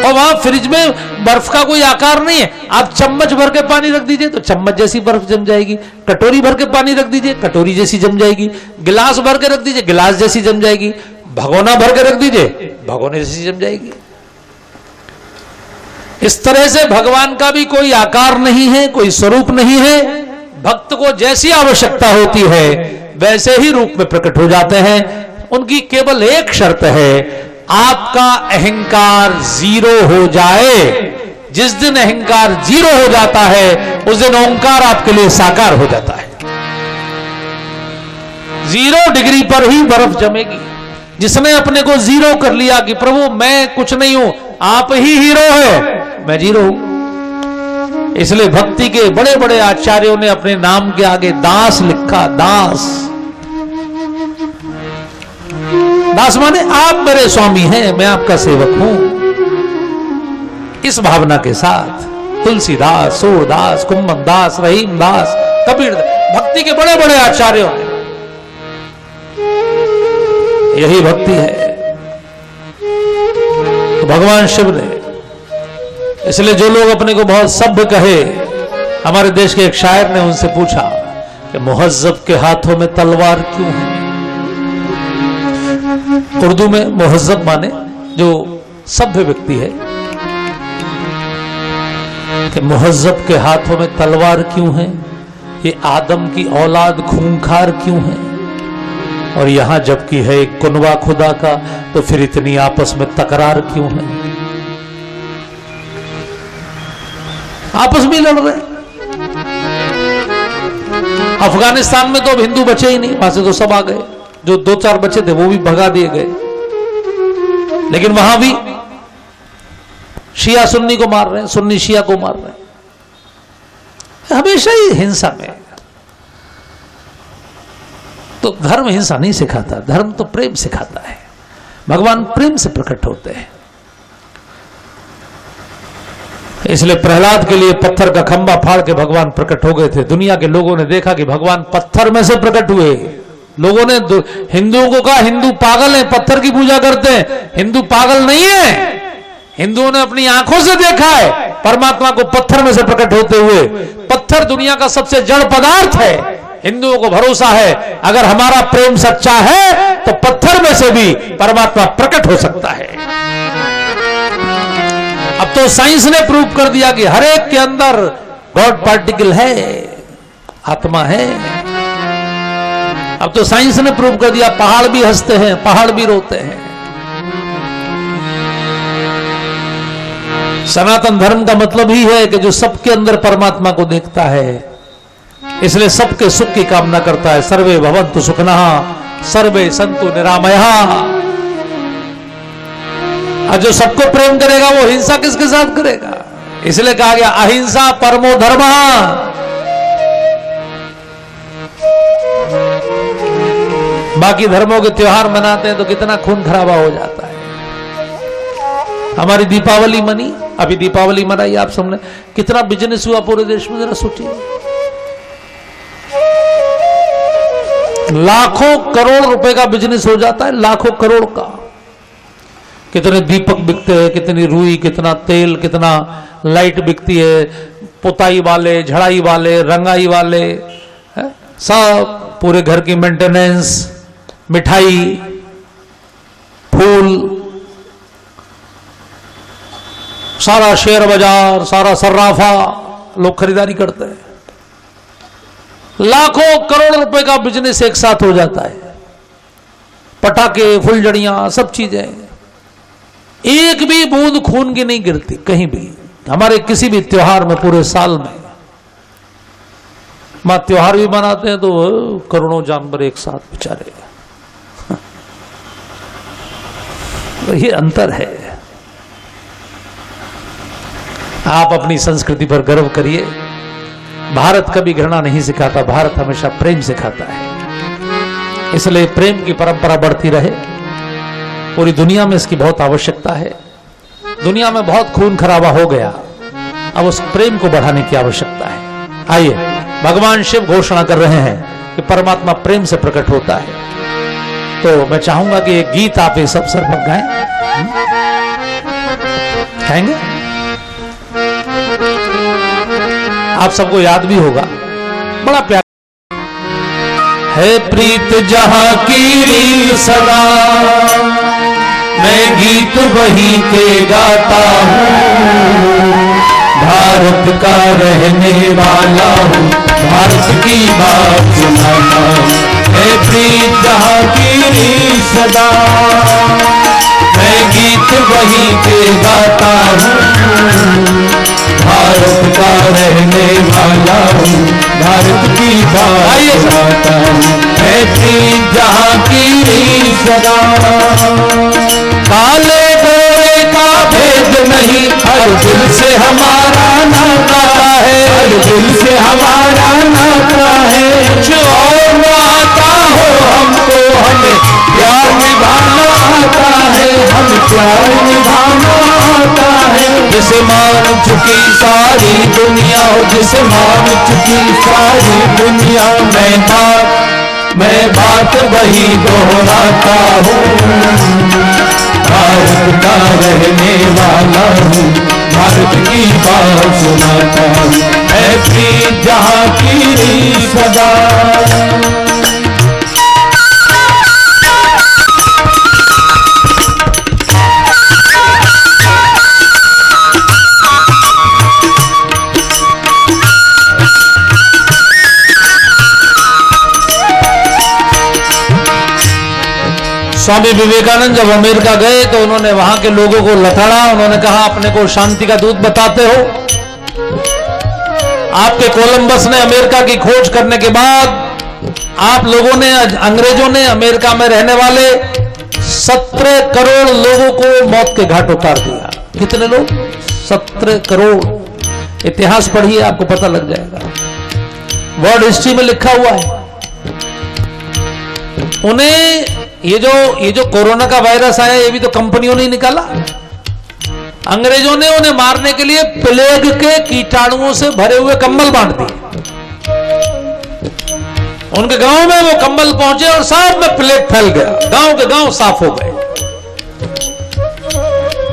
और वहां फ्रिज में बर्फ का कोई आकार नहीं है। आप चम्मच भर के पानी रख दीजिए तो चम्मच जैसी बर्फ जम जाएगी, कटोरी भर के पानी रख दीजिए कटोरी जैसी जम जाएगी, गिलास भर के रख दीजिए गिलास जैसी जम जाएगी, भगोना भर के रख दीजिए भगोने जैसी जम जाएगी। इस तरह से भगवान का भी कोई आकार नहीं है, कोई स्वरूप नहीं है। भक्त को जैसी आवश्यकता होती है वैसे ही रूप में प्रकट हो जाते हैं। उनकी केवल एक शर्त है, आपका अहंकार 0 हो जाए। जिस दिन अहंकार 0 हो जाता है उस दिन ओंकार आपके लिए साकार हो जाता है। 0 डिग्री पर ही बर्फ जमेगी। जिसने अपने को 0 कर लिया कि प्रभु मैं कुछ नहीं हूं, आप ही हीरो है, मैं 0 हूं। इसलिए भक्ति के बड़े बड़े आचार्यों ने अपने नाम के आगे दास लिखा। दास, दास माने आप मेरे स्वामी हैं, मैं आपका सेवक हूं। इस भावना के साथ तुलसीदास, सूरदास, कुम्मन दास, रहीम दास, कबीर दास, भक्ति के बड़े बड़े आचार्यों ने यही भक्ति है। तो भगवान शिव ने, इसलिए जो लोग अपने को बहुत सभ्य कहे, हमारे देश के एक शायर ने उनसे पूछा कि मुहज्जब के हाथों में तलवार क्यों है। उर्दू में मुहज्जब माने जो सभ्य व्यक्ति है, कि मुहज्जब के हाथों में तलवार क्यों है, ये आदम की औलाद खूंखार क्यों है, और यहां जबकि है एक कुनवा खुदा का, तो फिर इतनी आपस में तकरार क्यों है। आपस में लड़ रहे। अफगानिस्तान में तो अब हिंदू बचे ही नहीं, वहां से तो सब आ गए, जो 2-4 बचे थे वो भी भगा दिए गए। लेकिन वहां भी शिया सुन्नी को मार रहे हैं, सुन्नी शिया को मार रहे हैं, हमेशा ही हिंसा में। तो धर्म हिंसा नहीं सिखाता, धर्म तो प्रेम सिखाता है। भगवान प्रेम से प्रकट होते हैं। इसलिए प्रहलाद के लिए पत्थर का खंबा फाड़ के भगवान प्रकट हो गए थे। दुनिया के लोगों ने देखा कि भगवान पत्थर में से प्रकट हुए। लोगों ने हिंदुओं को कहा हिंदू पागल हैं, पत्थर की पूजा करते हैं। हिंदू पागल नहीं है, हिंदुओं ने अपनी आंखों से देखा है परमात्मा को पत्थर में से प्रकट होते हुए। पत्थर दुनिया का सबसे जड़ पदार्थ है। हिंदुओं को भरोसा है अगर हमारा प्रेम सच्चा है तो पत्थर में से भी परमात्मा प्रकट हो सकता है। अब तो साइंस ने प्रूव कर दिया कि हर एक के अंदर गॉड पार्टिकल है, आत्मा है। अब तो साइंस ने प्रूव कर दिया, पहाड़ भी हंसते हैं, पहाड़ भी रोते हैं। सनातन धर्म का मतलब ही है कि जो सबके अंदर परमात्मा को देखता है, इसलिए सबके सुख की कामना करता है। सर्वे भवन्तु सुखिनः सर्वे सन्तु निरामयाः। और जो सबको प्रेम करेगा वो हिंसा किसके साथ करेगा? इसलिए कहा गया अहिंसा परमो धर्मः। बाकी धर्मों के त्योहार मनाते हैं तो कितना खून खराबा हो जाता है। हमारी दीपावली मनी, अभी दीपावली मनाई आप सबने, कितना बिजनेस हुआ पूरे देश में, जरा सोचिए। लाखों करोड़ रुपए का बिजनेस हो जाता है, लाखों करोड़ का। कितने दीपक बिकते हैं, कितनी रुई, कितना तेल, कितना लाइट बिकती है। पुताई वाले, झड़ाई वाले, रंगाई वाले, सब पूरे घर की मेंटेनेंस, मिठाई, फूल, सारा शेयर बाजार, सारा सर्राफा लोग खरीदारी करते हैं। लाखों करोड़ रुपए का बिजनेस एक साथ हो जाता है। पटाखे, फुलझड़ियां, सब चीजें, एक भी बूंद खून की नहीं गिरती कहीं भी। हमारे किसी भी त्योहार में पूरे साल में, मां त्योहार भी मनाते हैं तो करोड़ों जानवर एक साथ बेचारे। तो ये अंतर है। आप अपनी संस्कृति पर गर्व करिए। भारत कभी घृणा नहीं सिखाता, भारत हमेशा प्रेम सिखाता है। इसलिए प्रेम की परंपरा बढ़ती रहे। पूरी दुनिया में इसकी बहुत आवश्यकता है। दुनिया में बहुत खून खराबा हो गया, अब उस प्रेम को बढ़ाने की आवश्यकता है। आइए, भगवान शिव घोषणा कर रहे हैं कि परमात्मा प्रेम से प्रकट होता है। तो मैं चाहूंगा कि एक गीत आप इस अवसर पर गाएं। गाएंगे? आप सबको याद भी होगा, बड़ा प्यार है। प्रीत जहां की रील सदा, मैं गीत वही के गाता हूँ। भारत का रहने वाला हूँ, भारत की बात सुनाता हूँ। है प्रीत जहां की रील सदा, मैं गीत वही के गाता हूँ। भारत का रहने वाला हूँ, भारत की बात सुनाता हूँ। है प्रीत जहां की रील सदा, काले गोरे का भेद नहीं, हर दिल से हमारा नाता है। हर दिल से हमारा नाता है। कुछ और नाता हो हमको, हमें प्यार निभाना आता है। हम प्यार निभाना आता है। जिसे मान चुकी सारी दुनिया, जिसे मान चुकी सारी दुनिया, मैं बात वही दोहराता हूँ, भारत का रहने वाला हूँ, भारत की बात सुनाता हूँ, ऐसी जहाँ की सदा। स्वामी विवेकानंद जब अमेरिका गए तो उन्होंने वहां के लोगों को लताड़ा। उन्होंने कहा, अपने को शांति का दूत बताते हो? आपके कोलंबस ने अमेरिका की खोज करने के बाद आप लोगों ने, अंग्रेजों ने अमेरिका में रहने वाले 17 करोड़ लोगों को मौत के घाट उतार दिया। कितने लोग? 17 करोड़। इतिहास पढ़िए, आपको पता लग जाएगा, वर्ल्ड हिस्ट्री में लिखा हुआ है। उन्हें ये जो कोरोना का वायरस आया, ये भी तो कंपनियों ने निकाला। अंग्रेजों ने उन्हें मारने के लिए प्लेग के कीटाणुओं से भरे हुए कंबल बांट दिए। उनके गांव में वो कंबल पहुंचे और सब में प्लेग फैल गया, गांव के गांव साफ हो गए।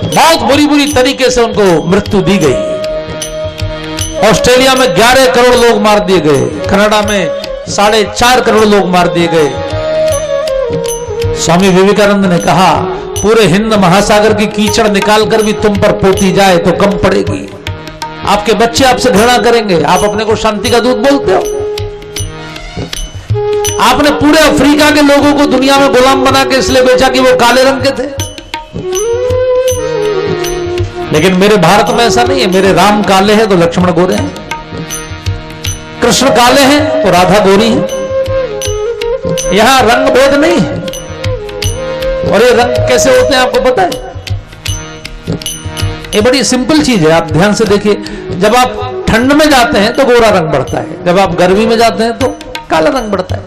बहुत बुरी बुरी तरीके से उनको मृत्यु दी गई। ऑस्ट्रेलिया में 11 करोड़ लोग मार दिए गए, कनाडा में 4.5 करोड़ लोग मार दिए गए। स्वामी विवेकानंद ने कहा, पूरे हिंद महासागर की कीचड़ निकालकर भी तुम पर पोती जाए तो कम पड़ेगी। आपके बच्चे आपसे घृणा करेंगे, आप अपने को शांति का दूत बोलते हो। आपने पूरे अफ्रीका के लोगों को दुनिया में गुलाम बना के इसलिए बेचा कि वो काले रंग के थे। लेकिन मेरे भारत में ऐसा नहीं है। मेरे राम काले हैं तो लक्ष्मण गोरे हैं, कृष्ण काले हैं तो राधा गोरी है। यहां रंग भेद नहीं है। और ये रंग कैसे होते हैं आपको पता है? ये बड़ी सिंपल चीज है, आप ध्यान से देखिए। जब आप ठंड में जाते हैं तो गोरा रंग बढ़ता है, जब आप गर्मी में जाते हैं तो काला रंग बढ़ता है।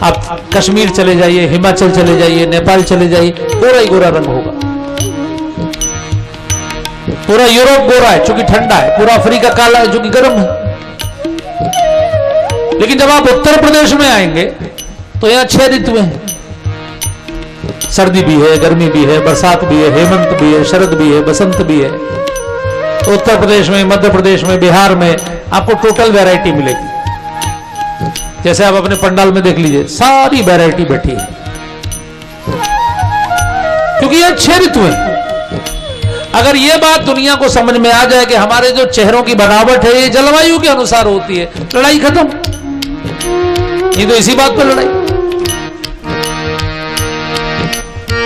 आप कश्मीर चले जाइए, हिमाचल चले जाइए, नेपाल चले जाइए, गोरा ही गोरा रंग होगा। पूरा यूरोप गोरा है चूंकि ठंडा है, पूरा अफ्रीका काला है चूंकि गर्म है। लेकिन जब आप उत्तर प्रदेश में आएंगे तो यहां 6 ऋतुएं हैं। सर्दी भी है, गर्मी भी है, बरसात भी है, हेमंत भी है, शरद भी है, बसंत भी है। तो उत्तर प्रदेश में, मध्य प्रदेश में, बिहार में आपको टोटल वैरायटी मिलेगी। जैसे आप अपने पंडाल में देख लीजिए, सारी वैरायटी बैठी है, क्योंकि ये 6 ऋतु है। अगर ये बात दुनिया को समझ में आ जाए कि हमारे जो चेहरों की बनावट है ये जलवायु के अनुसार होती है, लड़ाई खत्म। ये तो इसी बात पर लड़ाई।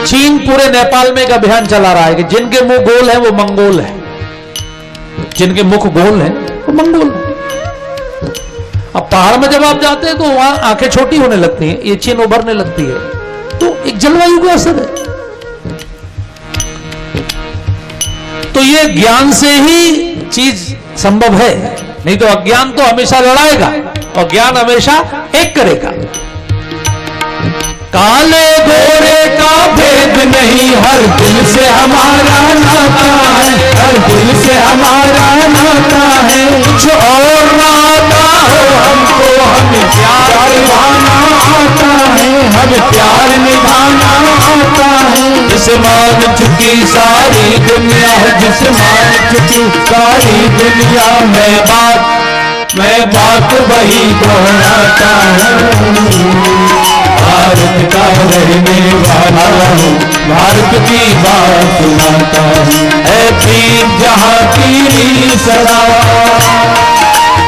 चीन पूरे नेपाल में एक अभियान चला रहा है कि जिनके मुंह गोल है वो मंगोल है, जिनके मुख गोल है वो मंगोल है। अब पहाड़ में जब आप जाते हैं तो वहां आंखें छोटी होने लगती हैं, ये चीन उभरने लगती है। तो एक जलवायु का असर है। तो ये ज्ञान से ही चीज संभव है, नहीं तो अज्ञान तो हमेशा लड़ाएगा और ज्ञान हमेशा एक करेगा। काले गोरे का भेद नहीं, हर दिल से हमारा नाता है, हर दिल से हमारा नाता है। कुछ और ना आता हो हमको, हमें प्यार निभाना आता है, हमें प्यार निभाना आता है। जिसे मान चुकी सारी दुनिया है, जिसे मान चुकी सारी दुनिया, मैं बात वही दोहराता हूँ। भारत का रहने वाला हूँ, भारत की बात सुनाता हूँ, है प्रीत जहाँ की सदा,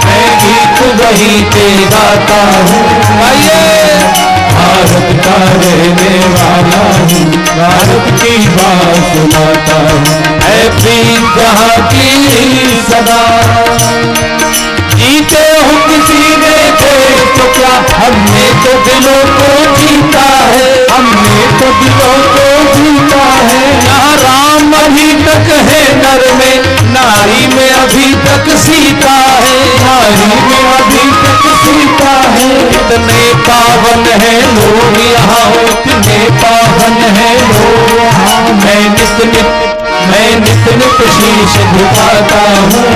मैं गीत वही पे गाता हूँ। भारत का रहने वाला हूँ, भारत की बात सुनाता हूँ, है प्रीत जहाँ की सदा। जीते हो किसी ने देश तो क्या, हमने तो दिलों को जीता है, हमने तो दिलों को जीता है। यहाँ राम अभी तक है नर में, नारी में अभी तक सीता है, नारी में अभी तक सीता है। इतने पावन है लोग यहाँ, इतने पावन है लोग यहाँ। मैं नित नित शीश झुकाता हूँ,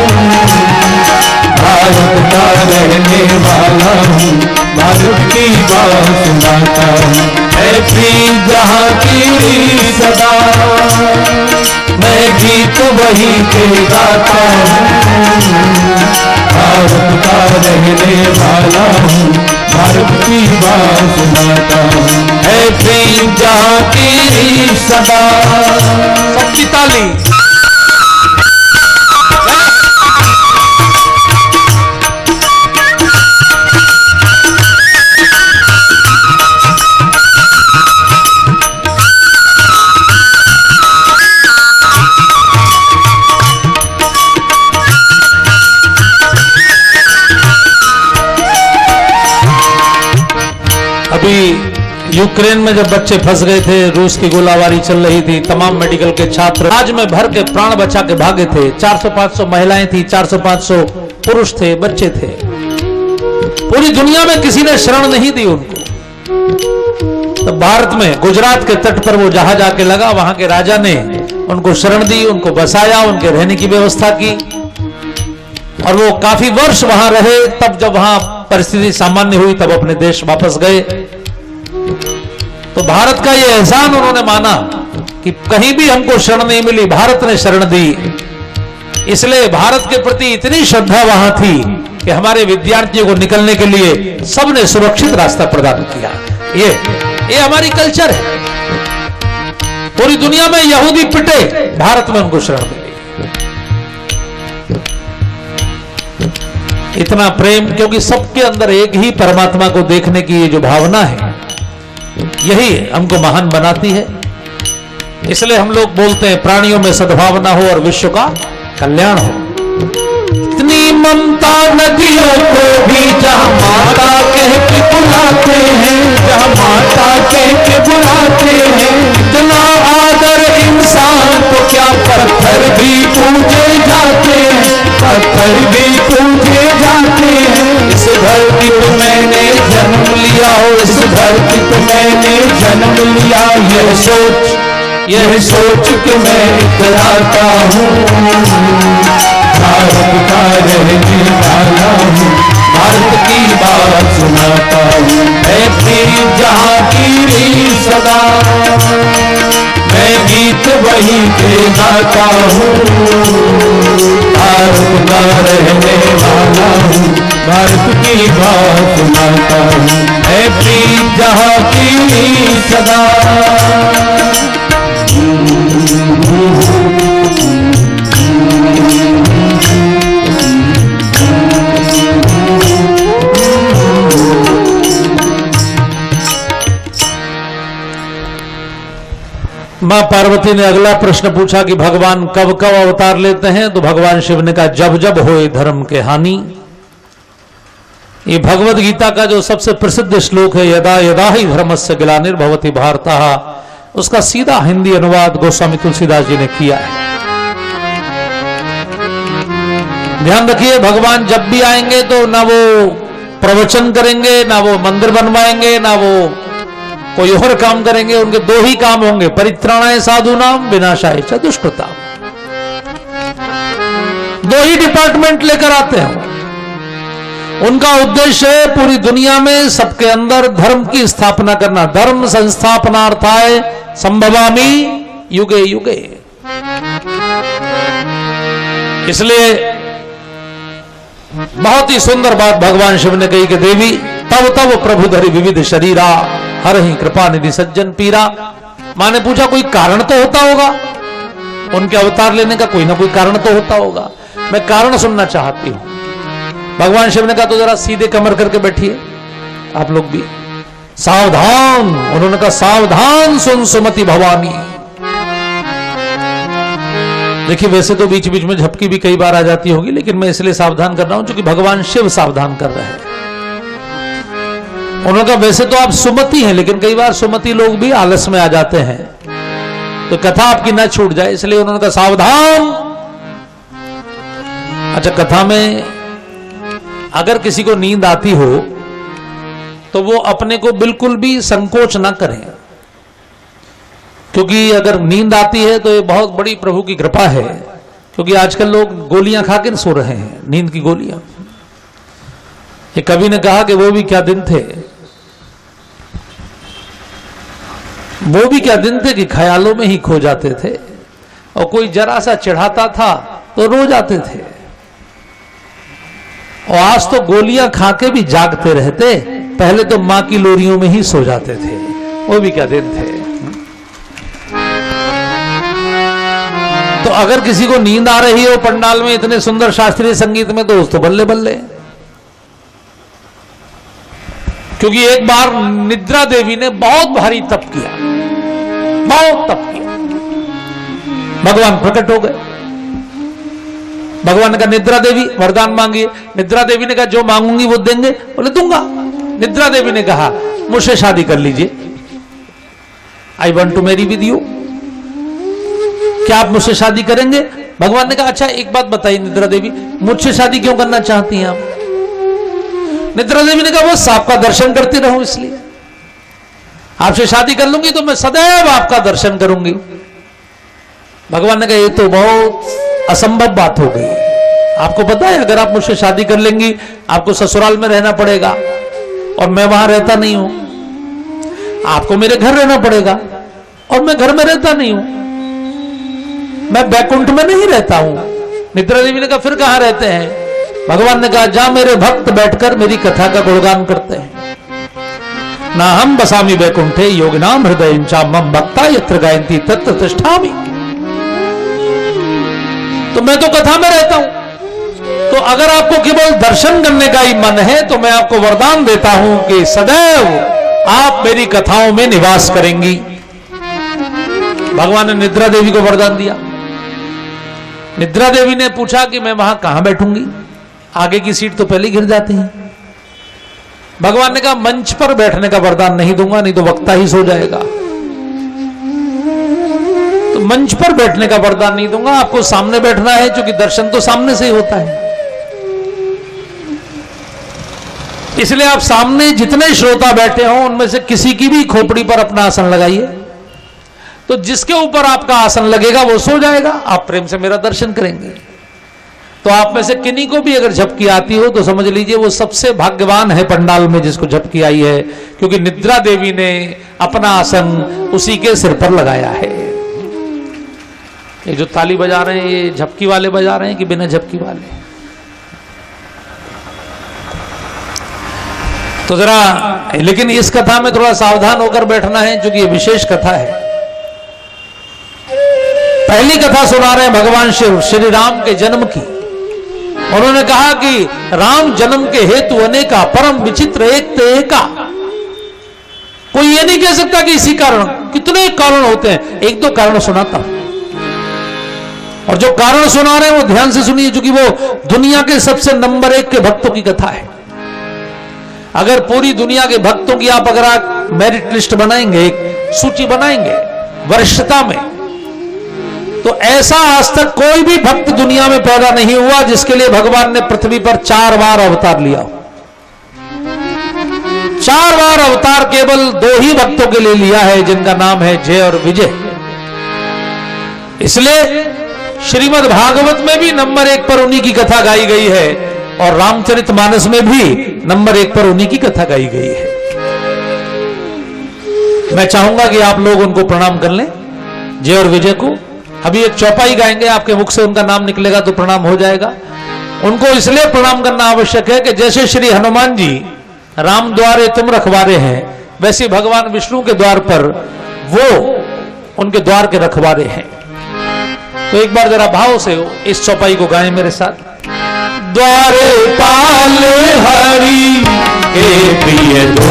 भारत का रहने वाला हूँ, भारत की बात सुनाता हूँ। है प्रीत जहाँ की सदा, मैं गीत वही के गाता हूँ। भारत का रहने वाला हूँ, भारत की बात सुनाता हूँ। है प्रीत जहाँ की सदा। सबकी ताली। अभी यूक्रेन में जब बच्चे फंस गए थे, रूस की गोलाबारी चल रही थी, तमाम मेडिकल के छात्र आज में भर के प्राण बचा के भागे थे। 400-500 महिलाएं थी, 400-500 पुरुष थे, बच्चे थे। पूरी दुनिया में किसी ने शरण नहीं दी उनको। तो भारत में गुजरात के तट पर वो जहाज आके लगा, वहां के राजा ने उनको शरण दी, उनको बसाया, उनके रहने की व्यवस्था की और वो काफी वर्ष वहां रहे। तब जब वहां परिस्थिति सामान्य हुई तब अपने देश वापस गए। तो भारत का ये एहसान उन्होंने माना कि कहीं भी हमको शरण नहीं मिली, भारत ने शरण दी। इसलिए भारत के प्रति इतनी श्रद्धा वहां थी कि हमारे विद्यार्थियों को निकलने के लिए सबने सुरक्षित रास्ता प्रदान किया। ये हमारी कल्चर है। पूरी दुनिया में यहूदी पिटे, भारत में उनको शरण मिली। इतना प्रेम, क्योंकि सबके अंदर एक ही परमात्मा को देखने की ये जो भावना है, यही हमको महान बनाती है। इसलिए हम लोग बोलते हैं प्राणियों में सद्भावना हो और विश्व का कल्याण हो। इतनी ममता नदियों को भी जहां माता कह के बुलाते हैं, जहां माता कह के बुलाते हैं। इतना आदर इंसान को क्या पत्थर भी पूजे जाते हैं, पत्थर भी पूजे जाते हैं। इस धरती पे मैंने जन्म लिया हो, इस धरती पे मैंने जन्म लिया। यह सोच के मैं इतराता हूँ, भारत का रहने वाला हूँ, भारत की बात सुनाता हूँ। है प्रीत जहाँ की सदा, मैं गीत वही के गाता हूँ। भारत का रहने वाला हूँ, भारत की बात सुनाता हूँ। है प्रीत जहाँ की सदा। मां पार्वती ने अगला प्रश्न पूछा कि भगवान कब कब अवतार लेते हैं। तो भगवान शिव ने कहा जब जब होए धर्म के हानि। ये भगवत गीता का जो सबसे प्रसिद्ध श्लोक है, यदा यदा ही धर्मस्य ग्लानिर्भवति भारतः, उसका सीधा हिंदी अनुवाद गोस्वामी तुलसीदास जी ने किया है। ध्यान रखिए, भगवान जब भी आएंगे तो ना वो प्रवचन करेंगे, ना वो मंदिर बनवाएंगे, ना वो कोई और काम करेंगे। उनके दो ही काम होंगे, परित्राणाय साधूनाम विनाशाय च दुष्कृताम। दो ही डिपार्टमेंट लेकर आते हैं। उनका उद्देश्य है पूरी दुनिया में सबके अंदर धर्म की स्थापना करना। धर्म संस्थापनार्थाय संभवामि युगे युगे। इसलिए बहुत ही सुंदर बात भगवान शिव ने कही कि देवी तब तब प्रभु धरि विविध शरीरा, हर ही कृपा निधि सज्जन पीरा। मां ने पूछा कोई कारण तो होता होगा, उनके अवतार लेने का कोई ना कोई कारण तो होता होगा। मैं कारण सुनना चाहती हूं। भगवान शिव ने कहा तो जरा सीधे कमर करके बैठिए, आप लोग भी सावधान। उन्होंने कहा सावधान सुन सुमति भवानी। देखिए वैसे तो बीच बीच में झपकी भी कई बार आ जाती होगी, लेकिन मैं इसलिए सावधान कर रहा हूं क्योंकि भगवान शिव सावधान कर रहे हैं। उन्होंने कहा वैसे तो आप सुमति हैं, लेकिन कई बार सुमति लोग भी आलस में आ जाते हैं, तो कथा आपकी ना छूट जाए, इसलिए उन्होंने कहा सावधान। अच्छा, कथा में अगर किसी को नींद आती हो तो वो अपने को बिल्कुल भी संकोच ना करें, क्योंकि अगर नींद आती है तो ये बहुत बड़ी प्रभु की कृपा है। क्योंकि आजकल लोग गोलियां खा के सो रहे हैं, नींद की गोलियां। ये कवि ने कहा कि वो भी क्या दिन थे, वो भी क्या दिन थे कि ख्यालों में ही खो जाते थे, और कोई जरा सा चढ़ाता था तो रो जाते थे, और आज तो गोलियां खा के भी जागते रहते, पहले तो मां की लोरियों में ही सो जाते थे। वो भी क्या दिन थे। तो अगर किसी को नींद आ रही हो पंडाल में इतने सुंदर शास्त्रीय संगीत में, तो उसको बल्ले बल्ले, क्योंकि एक बार निद्रा देवी ने बहुत भारी तप किया, बहुत तप किया, भगवान प्रकट हो गए। भगवान ने कहा निद्रा देवी वरदान मांगिए। निद्रा देवी ने कहा जो मांगूंगी वो देंगे। बोले दूंगा। निद्रा देवी ने कहा मुझसे शादी कर लीजिए, I want to marry with you, क्या आप मुझसे शादी करेंगे? भगवान ने कहा अच्छा एक बात बताइए निद्रा देवी, मुझसे शादी क्यों करना चाहती हैं आप? निद्रा देवी ने कहा बस आपका दर्शन करती रहूं, इसलिए आपसे शादी कर लूंगी तो मैं सदैव आपका दर्शन करूंगी। भगवान ने कहा ये तो बहुत असंभव बात हो गई। आपको पता है अगर आप मुझसे शादी कर लेंगी आपको ससुराल में रहना पड़ेगा, और मैं वहां रहता नहीं हूं, आपको मेरे घर रहना पड़ेगा, और मैं घर में रहता नहीं हूं, मैं बैकुंठ में नहीं रहता हूं। निद्रा देवी ने कहा फिर कहां रहते हैं? भगवान ने कहा जहां मेरे भक्त बैठकर मेरी कथा का गुणगान करते हैं। ना हम बसामी बैकुंठे योगिनाम हृदय मम भक्ता यत्र गायन्ति तत्र तिष्ठामि। तो मैं तो कथा में रहता हूं। तो अगर आपको केवल दर्शन करने का ही मन है तो मैं आपको वरदान देता हूं कि सदैव आप मेरी कथाओं में निवास करेंगी। भगवान ने निद्रा देवी को वरदान दिया। निद्रा देवी ने पूछा कि मैं वहां कहां बैठूंगी, आगे की सीट तो पहले गिर जाती है। भगवान ने कहा मंच पर बैठने का वरदान नहीं दूंगा, नहीं तो वक्ता ही सो जाएगा। तो मंच पर बैठने का वरदान नहीं दूंगा, आपको सामने बैठना है, क्योंकि दर्शन तो सामने से ही होता है। इसलिए आप सामने जितने श्रोता बैठे हो उनमें से किसी की भी खोपड़ी पर अपना आसन लगाइए, तो जिसके ऊपर आपका आसन लगेगा वो सो जाएगा, आप प्रेम से मेरा दर्शन करेंगे। तो आप में से किन्हीं को भी अगर झपकी आती हो तो समझ लीजिए वो सबसे भाग्यवान है पंडाल में जिसको झपकी आई है, क्योंकि निद्रा देवी ने अपना आसन उसी के सिर पर लगाया है। ये जो ताली बजा रहे हैं ये झपकी वाले बजा रहे हैं कि बिना झपकी वाले? तो जरा लेकिन इस कथा में थोड़ा सावधान होकर बैठना है, क्योंकि ये विशेष कथा है। पहली कथा सुना रहे हैं भगवान शिव श्री राम के जन्म की। उन्होंने कहा कि राम जन्म के हेतु अनेका परम विचित्र एक ते एका। कोई ये नहीं कह सकता कि इसी कारण, कितने कारण होते हैं, एक दो कारण सुनाता हूं। और जो कारण सुना रहे हैं वो ध्यान से सुनिए, क्योंकि वो दुनिया के सबसे नंबर 1 के भक्तों की कथा है। अगर पूरी दुनिया के भक्तों की आप अगर आप मेरिट लिस्ट बनाएंगे, एक सूची बनाएंगे वरिष्ठता में, तो ऐसा आज तक कोई भी भक्त दुनिया में पैदा नहीं हुआ जिसके लिए भगवान ने पृथ्वी पर 4 बार अवतार लिया। 4 बार अवतार केवल 2 ही भक्तों के लिए लिया है, जिनका नाम है जय और विजय। इसलिए श्रीमद् भागवत में भी नंबर 1 पर उन्हीं की कथा गाई गई है, और रामचरितमानस में भी नंबर 1 पर उन्हीं की कथा गाई गई है। मैं चाहूंगा कि आप लोग उनको प्रणाम कर लें, जय और विजय को। अभी एक चौपाई गाएंगे, आपके मुख से उनका नाम निकलेगा तो प्रणाम हो जाएगा। उनको इसलिए प्रणाम करना आवश्यक है कि जैसे श्री हनुमान जी राम द्वारे तुम रखवारे हैं, वैसे भगवान विष्णु के द्वार पर वो उनके द्वार के रखवारे हैं। तो एक बार जरा भाव से इस चौपाई को गाएं मेरे साथ। द्वारे पाल हरि के प्रिय दो